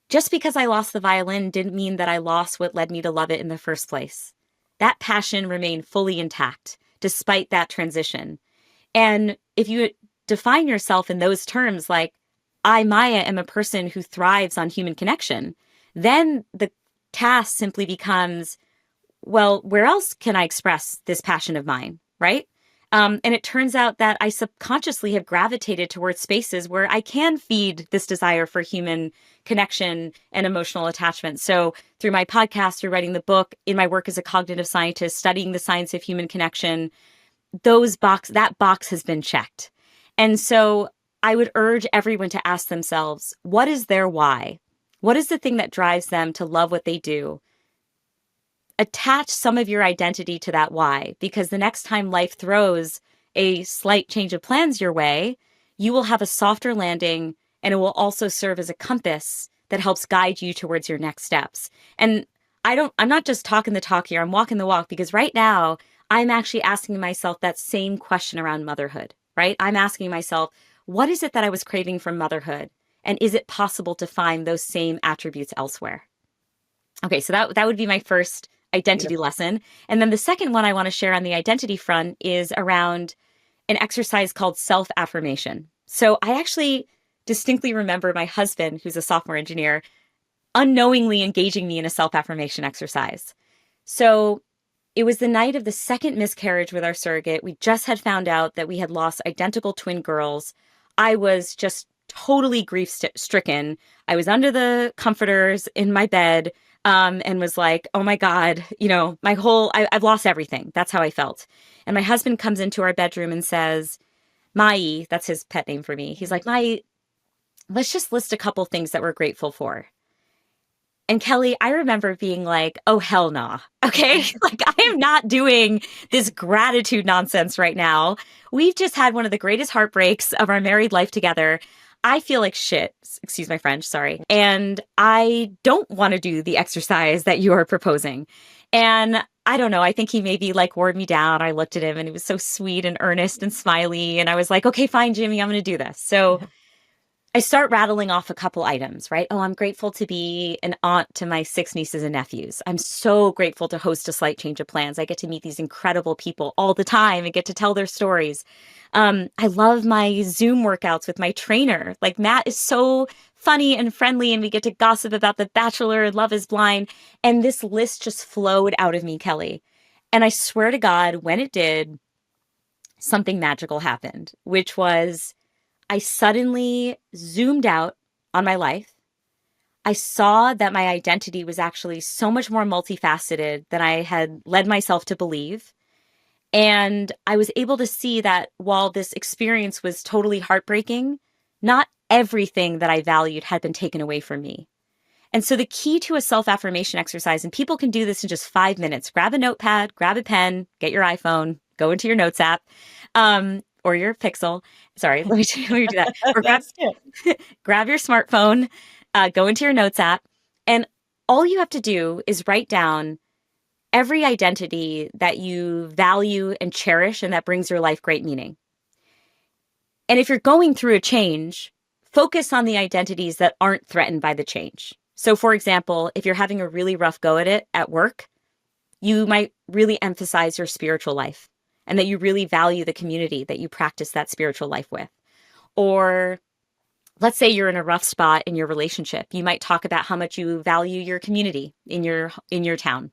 just because I lost the violin didn't mean that I lost what led me to love it in the first place. That passion remained fully intact despite that transition. And if you define yourself in those terms, like I, Maya, am a person who thrives on human connection, then the task simply becomes, well, where else can I express this passion of mine, right? And it turns out that I subconsciously have gravitated towards spaces where I can feed this desire for human connection and emotional attachment. So through my podcast, through writing the book, in my work as a cognitive scientist, studying the science of human connection, that box has been checked. And so I would urge everyone to ask themselves, what is their why? What is the thing that drives them to love what they do? Attach some of your identity to that why, because the next time life throws a slight change of plans your way, you will have a softer landing, and it will also serve as a compass that helps guide you towards your next steps. And I'm not just talking the talk here, I'm walking the walk, because right now I'm actually asking myself that same question around motherhood, right? I'm asking myself, what is it that I was craving from motherhood? And is it possible to find those same attributes elsewhere? Okay, so that would be my first identity lesson. And then the second one I want to share on the identity front is around an exercise called self-affirmation. So I actually distinctly remember my husband, who's a software engineer, unknowingly engaging me in a self-affirmation exercise. So it was the night of the second miscarriage with our surrogate. We just had found out that we had lost identical twin girls. I was just totally grief-stricken. I was under the comforters in my bed, and was like, oh my God, I've lost everything. That's how I felt. And my husband comes into our bedroom and says, Mai, that's his pet name for me. He's like, Mai, let's just list a couple things that we're grateful for. And Kelly, I remember being like, oh, hell nah. Okay. Like, I am not doing this gratitude nonsense right now. We've just had one of the greatest heartbreaks of our married life together. I feel like shit. Excuse my French. Sorry. And I don't want to do the exercise that you are proposing. And I don't know. I think he maybe like wore me down. I looked at him and he was so sweet and earnest and smiley. And I was like, okay, fine, Jimmy, I'm going to do this. So I start rattling off a couple items, right? Oh, I'm grateful to be an aunt to my 6 nieces and nephews. I'm so grateful to host a slight change of plans. I get to meet these incredible people all the time and get to tell their stories. I love my Zoom workouts with my trainer. Like Matt is so funny and friendly, and we get to gossip about The Bachelor and Love is Blind. And this list just flowed out of me, Kelly. And I swear to God, when it did, something magical happened, which was I suddenly zoomed out on my life. I saw that my identity was actually so much more multifaceted than I had led myself to believe. And I was able to see that while this experience was totally heartbreaking, not everything that I valued had been taken away from me. And so the key to a self-affirmation exercise, and people can do this in just 5 minutes, grab a notepad, grab a pen, get your iPhone, go into your notes app, or your Pixel. Sorry, let me do that. Or That's it. grab your smartphone, go into your notes app, and all you have to do is write down every identity that you value and cherish and that brings your life great meaning. And if you're going through a change, focus on the identities that aren't threatened by the change. So, for example, if you're having a really rough go at it at work, you might really emphasize your spiritual life and that you really value the community that you practice that spiritual life with. Or let's say you're in a rough spot in your relationship. You might talk about how much you value your community in your town.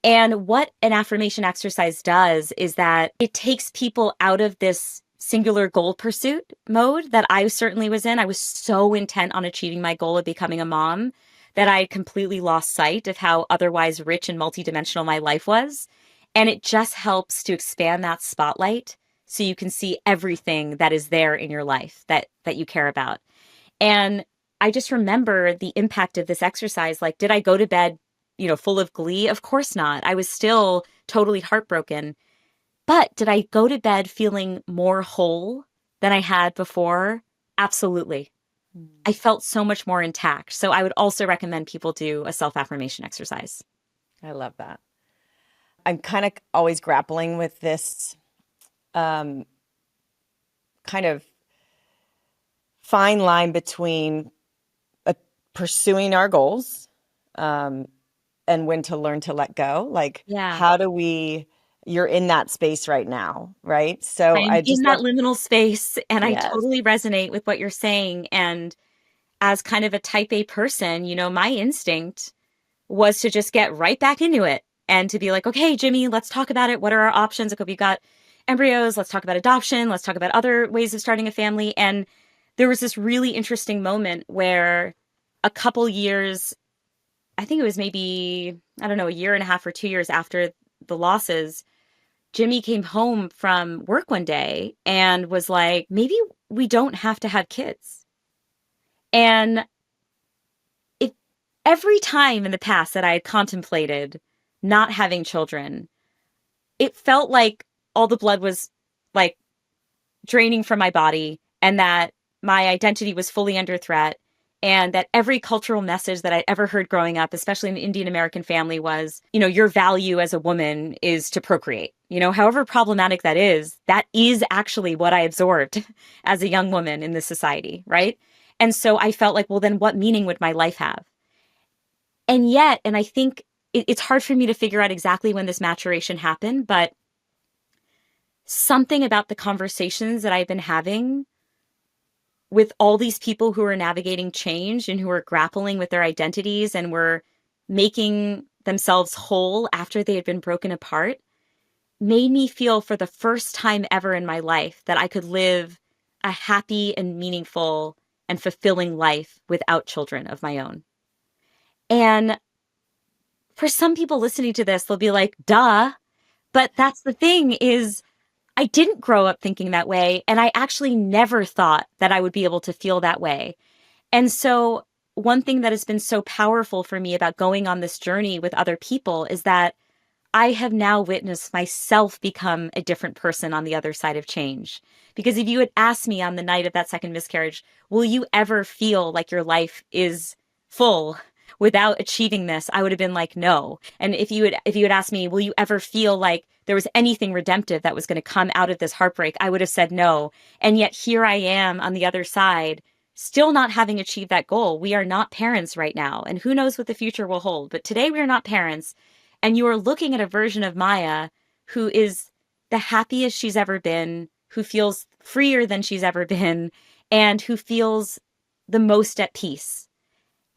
And what an affirmation exercise does is that it takes people out of this singular goal pursuit mode that I certainly was in. I was so intent on achieving my goal of becoming a mom that I completely lost sight of how otherwise rich and multidimensional my life was. And it just helps to expand that spotlight so you can see everything that is there in your life that you care about. And I just remember the impact of this exercise. Like, did I go to bed, full of glee? Of course not. I was still totally heartbroken. But did I go to bed feeling more whole than I had before? Absolutely. I felt so much more intact. So I would also recommend people do a self-affirmation exercise. I love that. I'm kind of always grappling with this kind of fine line between pursuing our goals and when to learn to let go. Like, Yeah. how do you're in that space right now, right? So I'm I in just that love, liminal space and I yes. totally resonate with what you're saying. And as kind of a type A person, my instinct was to just get right back into it and to be like, okay, Jimmy, let's talk about it. What are our options? Like, if you've got embryos, let's talk about adoption. Let's talk about other ways of starting a family. And there was this really interesting moment where a couple years, I think it was maybe, I don't know, a year and a half or 2 years after the losses, Jimmy came home from work one day and was like, maybe we don't have to have kids. And it, every time in the past that I had contemplated not having children, it felt like all the blood was like draining from my body and that my identity was fully under threat. And that every cultural message that I ever heard growing up, especially in an Indian American family, was, your value as a woman is to procreate. However problematic that is actually what I absorbed as a young woman in this society, right? And so I felt like, well, then what meaning would my life have? And yet, and I think it's hard for me to figure out exactly when this maturation happened, but something about the conversations that I've been having with all these people who are navigating change and who are grappling with their identities and were making themselves whole after they had been broken apart made me feel for the first time ever in my life that I could live a happy and meaningful and fulfilling life without children of my own. And for some people listening to this, they'll be like, duh. But that's the thing is, I didn't grow up thinking that way. And I actually never thought that I would be able to feel that way. And so one thing that has been so powerful for me about going on this journey with other people is that I have now witnessed myself become a different person on the other side of change. Because if you had asked me on the night of that second miscarriage, will you ever feel like your life is full without achieving this? I would have been like, no. And if you had asked me, will you ever feel like there was anything redemptive that was going to come out of this heartbreak? I would have said no. And yet here I am on the other side, still not having achieved that goal. We are not parents right now, and who knows what the future will hold. But today we are not parents. And you are looking at a version of Maya who is the happiest she's ever been, who feels freer than she's ever been, and who feels the most at peace.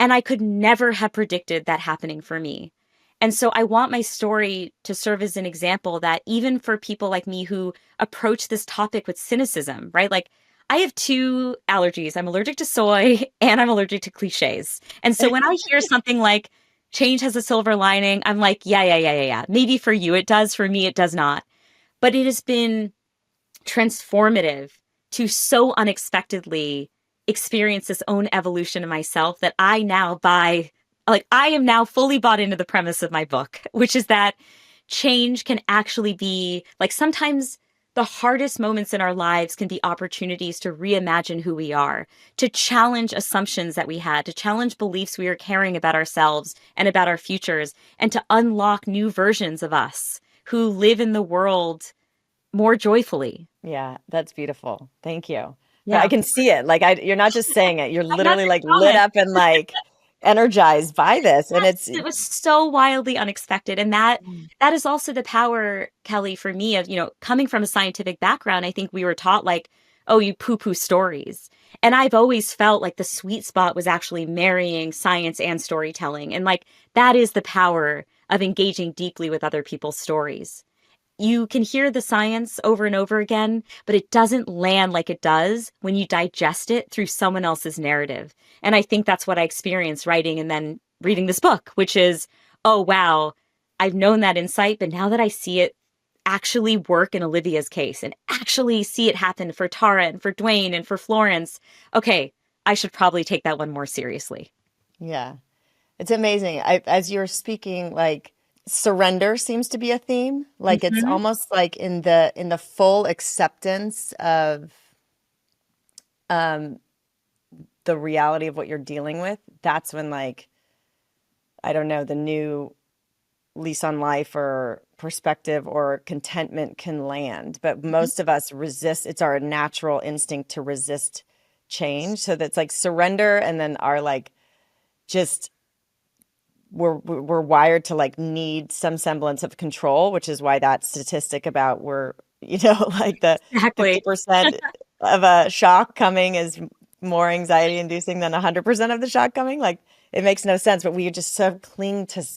And I could never have predicted that happening for me. And so I want my story to serve as an example that even for people like me who approach this topic with cynicism, right? Like, I have two allergies. I'm allergic to soy and I'm allergic to cliches. And so when I hear something like change has a silver lining, I'm like, yeah. Maybe for you it does. For me, it does not. But it has been transformative to so unexpectedly experience this own evolution in myself that I now I am now fully bought into the premise of my book, which is that change can actually be like sometimes the hardest moments in our lives can be opportunities to reimagine who we are, to challenge assumptions that we had, to challenge beliefs we are carrying about ourselves and about our futures, and to unlock new versions of us who live in the world more joyfully. Yeah, that's beautiful. Thank you. I Yeah. can see it. Like you're not just saying it. You're I'm not literally just like lit comment. up and like energized by this. And Yes, it's it was so wildly unexpected. And that is also the power, Kelly, for me of, coming from a scientific background. I think we were taught like, oh, you poo-poo stories. And I've always felt like the sweet spot was actually marrying science and storytelling. And like that is the power of engaging deeply with other people's stories. You can hear the science over and over again, but it doesn't land like it does when you digest it through someone else's narrative. And I think that's what I experienced writing and then reading this book, which is, oh, wow, I've known that insight, but now that I see it actually work in Olivia's case and actually see it happen for Tara and for Dwayne and for Florence, okay, I should probably take that one more seriously. yeah, it's amazing. As you're speaking, like surrender seems to be a theme. Like it's Mhm. almost like in the full acceptance of um the reality of what you're dealing with. That's when like I don't know, the new lease on life or perspective or contentment can land. But Mhm. most of us resist. It's our natural instinct to resist change. So that's like surrender and then our like just we're wired to like need some semblance of control, which is why that statistic about we're like the Exactly. 50% of a shock coming is more anxiety inducing than 100% of the shock coming. Like it makes no sense, but we just so cling to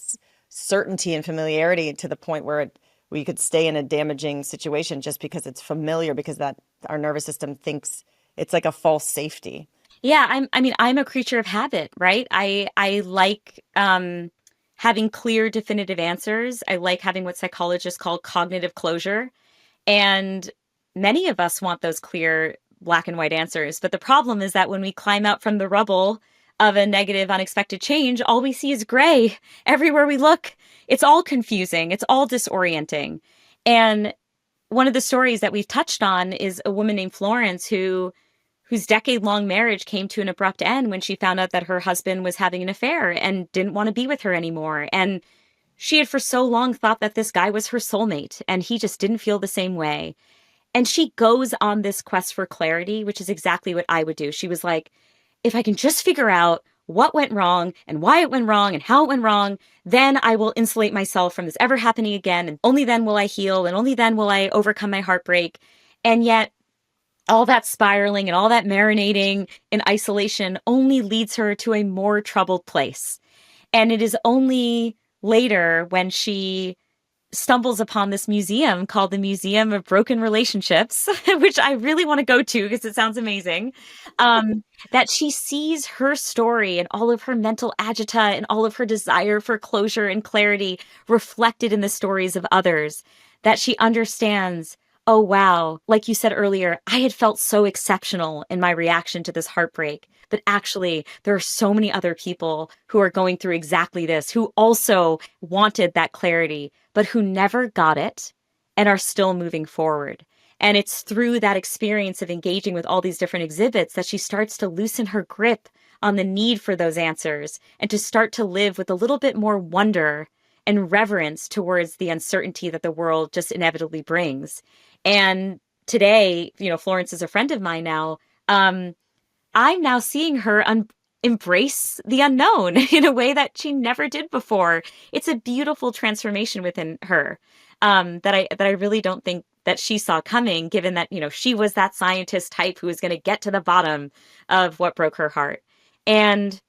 certainty and familiarity to the point where we could stay in a damaging situation just because it's familiar, because that our nervous system thinks it's like a false safety. Yeah, I'm a creature of habit, right? I like having clear, definitive answers. I like having what psychologists call cognitive closure. And many of us want those clear black and white answers. But the problem is that when we climb out from the rubble of a negative, unexpected change, all we see is gray. Everywhere we look, it's all confusing, it's all disorienting. And one of the stories that we've touched on is a woman named Florence whose decade-long marriage came to an abrupt end when she found out that her husband was having an affair and didn't want to be with her anymore. And she had for so long thought that this guy was her soulmate, and he just didn't feel the same way. And she goes on this quest for clarity, which is exactly what I would do. She was like, if I can just figure out what went wrong and why it went wrong and how it went wrong, then I will insulate myself from this ever happening again. And only then will I heal. And only then will I overcome my heartbreak. And yet all that spiraling and all that marinating in isolation only leads her to a more troubled place. And it is only later when she stumbles upon this museum called the Museum of Broken Relationships, which I really want to go to because it sounds amazing, that she sees her story and all of her mental agita and all of her desire for closure and clarity reflected in the stories of others, that she understands, oh, wow, like you said earlier, I had felt so exceptional in my reaction to this heartbreak. But actually, there are so many other people who are going through exactly this, who also wanted that clarity, but who never got it and are still moving forward. And it's through that experience of engaging with all these different exhibits that she starts to loosen her grip on the need for those answers and to start to live with a little bit more wonder and reverence towards the uncertainty that the world just inevitably brings. And today, Florence is a friend of mine now. I'm now seeing her embrace the unknown in a way that she never did before. It's a beautiful transformation within her that I really don't think that she saw coming, given that she was that scientist type who was going to get to the bottom of what broke her heart. And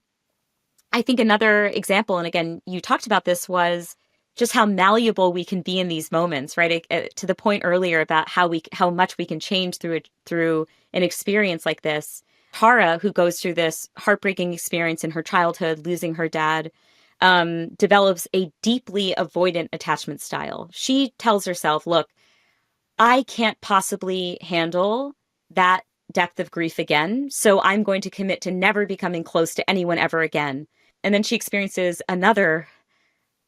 I think another example, and again, you talked about this, was just how malleable we can be in these moments, right? To the point earlier about how much we can change through an experience like this. Tara, who goes through this heartbreaking experience in her childhood, losing her dad, develops a deeply avoidant attachment style. She tells herself, look, I can't possibly handle that depth of grief again, so I'm going to commit to never becoming close to anyone ever again. And then she experiences another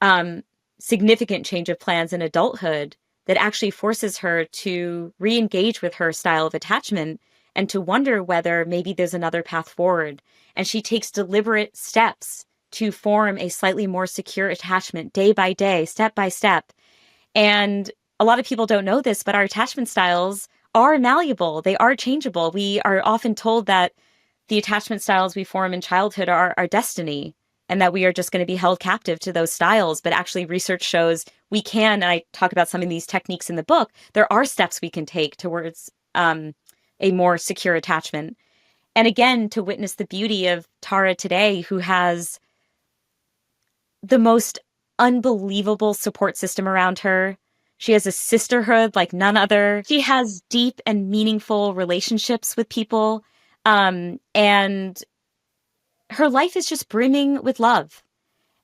um, significant change of plans in adulthood that actually forces her to re-engage with her style of attachment and to wonder whether maybe there's another path forward. And she takes deliberate steps to form a slightly more secure attachment day by day, step by step. And a lot of people don't know this, but our attachment styles are malleable. They are changeable. We are often told that the attachment styles we form in childhood are our destiny and that we are just going to be held captive to those styles. But actually, research shows we can, and I talk about some of these techniques in the book, there are steps we can take towards a more secure attachment. And again, to witness the beauty of Tara today, who has the most unbelievable support system around her. She has a sisterhood like none other. She has deep and meaningful relationships with people. And her life is just brimming with love.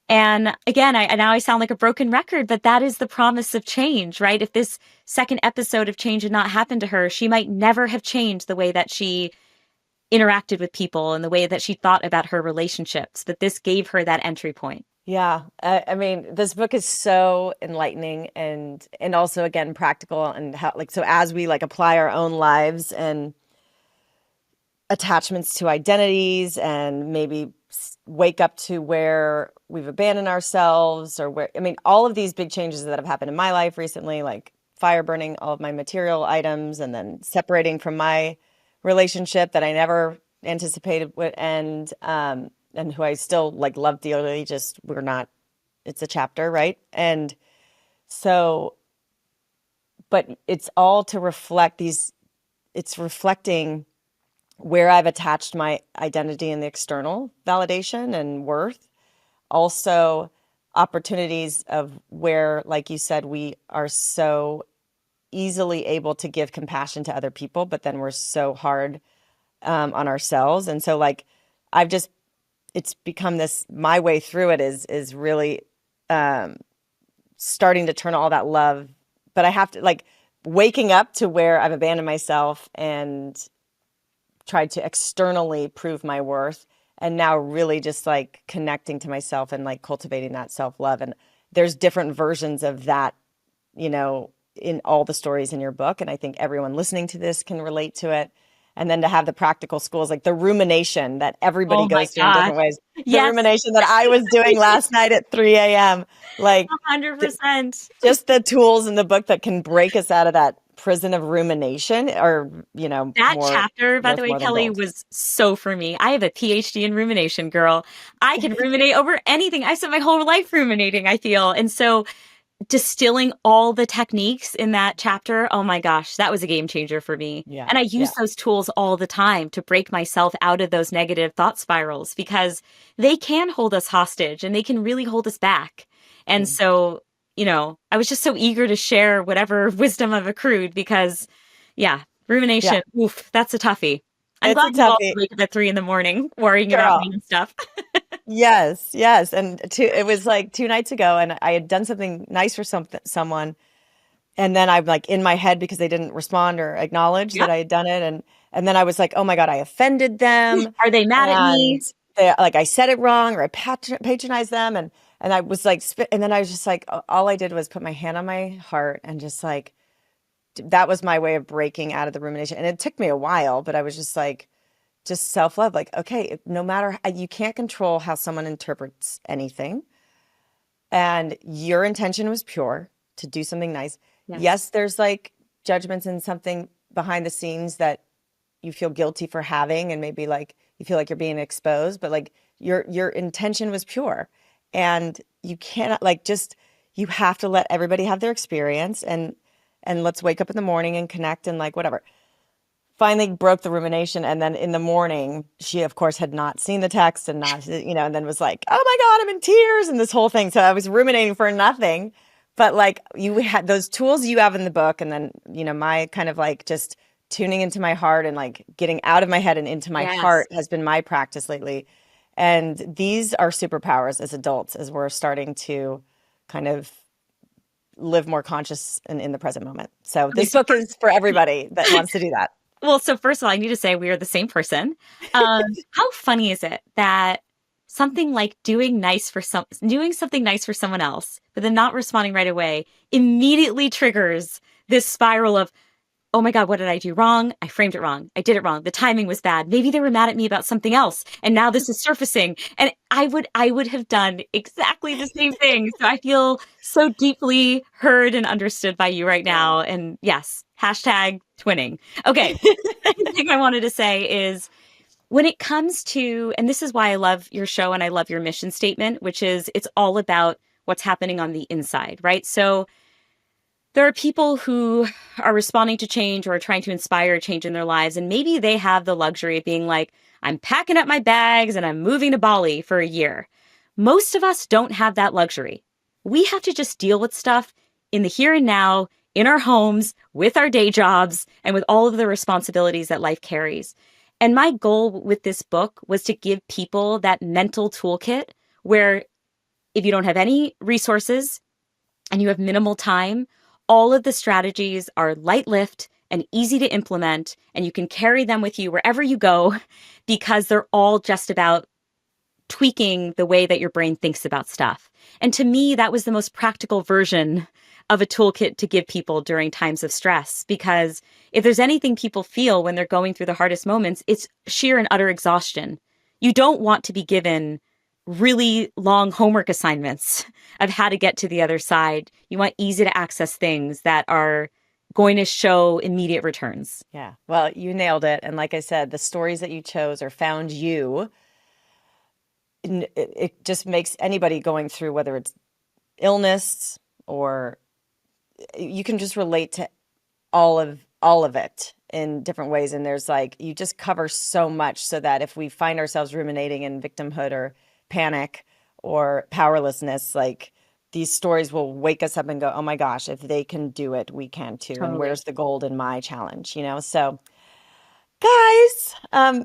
And again, now I sound like a broken record, but that is the promise of change, right? If this second episode of change had not happened to her, she might never have changed the way that she interacted with people and the way that she thought about her relationships. But this gave her that entry point. Yeah. I mean, this book is so enlightening and also again, practical, and how, like, so as we like apply our own lives and attachments to identities and maybe wake up to where we've abandoned ourselves, or where, I mean, all of these big changes that have happened in my life recently, like fire burning all of my material items and then separating from my relationship that I never anticipated would end, and who I still like love dearly, just we're not, it's a chapter, right? And so, but it's all to reflect these, it's reflecting where I've attached my identity in the external validation and worth. Also, opportunities of where, like you said, we are so easily able to give compassion to other people, but then we're so hard on ourselves. And so, like, I've just, it's become this, my way through it is really starting to turn all that love. But I have to, like, waking up to where I've abandoned myself and tried to externally prove my worth, and now really just like connecting to myself and like cultivating that self-love. And there's different versions of that, in all the stories in your book. And I think everyone listening to this can relate to it. And then to have the practical schools, like the rumination that everybody Oh my goes through in gosh. different ways. The Yes, rumination that I was doing last night at 3 a.m. Like 100%. just the tools in the book that can break us out of that prison of rumination are, That more chapter, by the worth way, more than Kelly, gold. was so for me. I have a PhD in rumination, girl. I can ruminate over anything. I spent my whole life ruminating, I feel. And so distilling all the techniques in that chapter, oh my gosh, that was a game changer for me. Yeah. And I Yeah. use those tools all the time to break myself out of those negative thought spirals because they can hold us hostage and they can really hold us back. And so, I was just so eager to share whatever wisdom I've accrued because, yeah, Yeah. rumination, oof, that's a toughie. I'm It's glad a you all toughie, wake up at 3 a.m. worrying about girl. random stuff. Yes, yes. And it was like 2 nights ago, and I had done something nice for someone, And then I'm like in my head because they didn't respond or acknowledge that Yep. I had done it. And then I was like, oh my God, I offended them. Are they mad at And me? like I said it wrong or I patronized them. And I was like, and then I was just like, all I did was put my hand on my heart and just like, that was my way of breaking out of the rumination. And it took me a while, but I was just like, just self-love. Like, okay, no matter, you can't control how someone interprets anything. And your intention was pure to do something nice. Yes. Yes, there's like judgments and something behind the scenes that you feel guilty for having, and maybe like you feel like you're being exposed, but like your intention was pure. And you cannot like just you have to let everybody have their experience, and let's wake up in the morning and connect and like whatever. Finally broke the rumination, and then in the morning she of course had not seen the text and not, and then was like, oh my God, I'm in tears and this whole thing. So I was ruminating for nothing. But like you had those tools you have in the book, and then my kind of like just tuning into my heart and like getting out of my head and into my Yes. heart has been my practice lately. And these are superpowers as adults, as we're starting to kind of live more conscious and in the present moment. So Okay, this so book is for everybody that wants to do that. well, so first of all, I need to say we are the same person. How funny is it that something like doing something nice for someone else, but then not responding right away immediately triggers this spiral of, oh my God, what did I do wrong? I framed it wrong. I did it wrong. The timing was bad. Maybe they were mad at me about something else. And now this is surfacing. And I would have done exactly the same thing. So I feel so deeply heard and understood by you right Yeah. now. And yes, hashtag twinning. Okay. Second thing I wanted to say is when it comes to, and this is why I love your show and I love your mission statement, which is it's all about what's happening on the inside, right? So there are people who are responding to change or are trying to inspire change in their lives. And maybe they have the luxury of being like, I'm packing up my bags and I'm moving to Bali for a year. Most of us don't have that luxury. We have to just deal with stuff in the here and now, in our homes, with our day jobs, and with all of the responsibilities that life carries. And my goal with this book was to give people that mental toolkit where if you don't have any resources, and you have minimal time, all of the strategies are light lift and easy to implement, and you can carry them with you wherever you go because they're all just about tweaking the way that your brain thinks about stuff. And to me, that was the most practical version of a toolkit to give people during times of stress. Because if there's anything people feel when they're going through the hardest moments, it's sheer and utter exhaustion. You don't want to be given really long homework assignments of how to get to the other side. You want easy to access things that are going to show immediate returns. Yeah. Well, you nailed it. And like I said, the stories that you chose or found you, it just makes anybody going through, whether it's illness or you can just relate to all of it in different ways. And there's like, you just cover so much so that if we find ourselves ruminating in victimhood or panic or powerlessness, like these stories will wake us up and go, oh my gosh, if they can do it, we can too. And Totally. where's the gold in my challenge, So guys,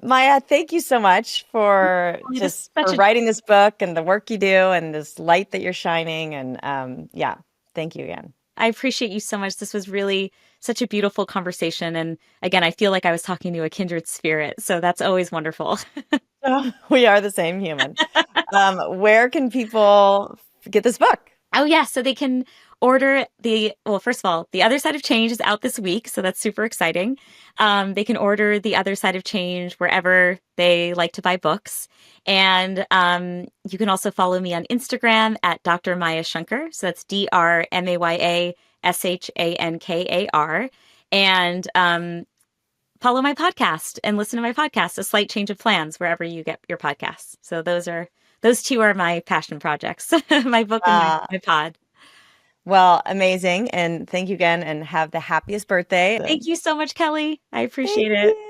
Maya, thank you so much for It was just such for a writing this book and the work you do and this light that you're shining. And yeah, thank you again. I appreciate you so much. This was really such a beautiful conversation. And again, I feel like I was talking to a kindred spirit. So that's always wonderful. Oh, we are the same human. Where can people get this book? Oh, yeah. So they can order well, first of all, The Other Side of Change is out this week. So that's super exciting. They can order The Other Side of Change wherever they like to buy books. And you can also follow me on Instagram at Dr. Maya Shankar. So that's DrMayaShankar. And follow my podcast and listen to my podcast, A Slight Change of Plans, wherever you get your podcasts. So those two are my passion projects, my book and my pod. Well, amazing. And thank you again and have the happiest birthday. Thank you so much, Kelly. I Thank appreciate it. you.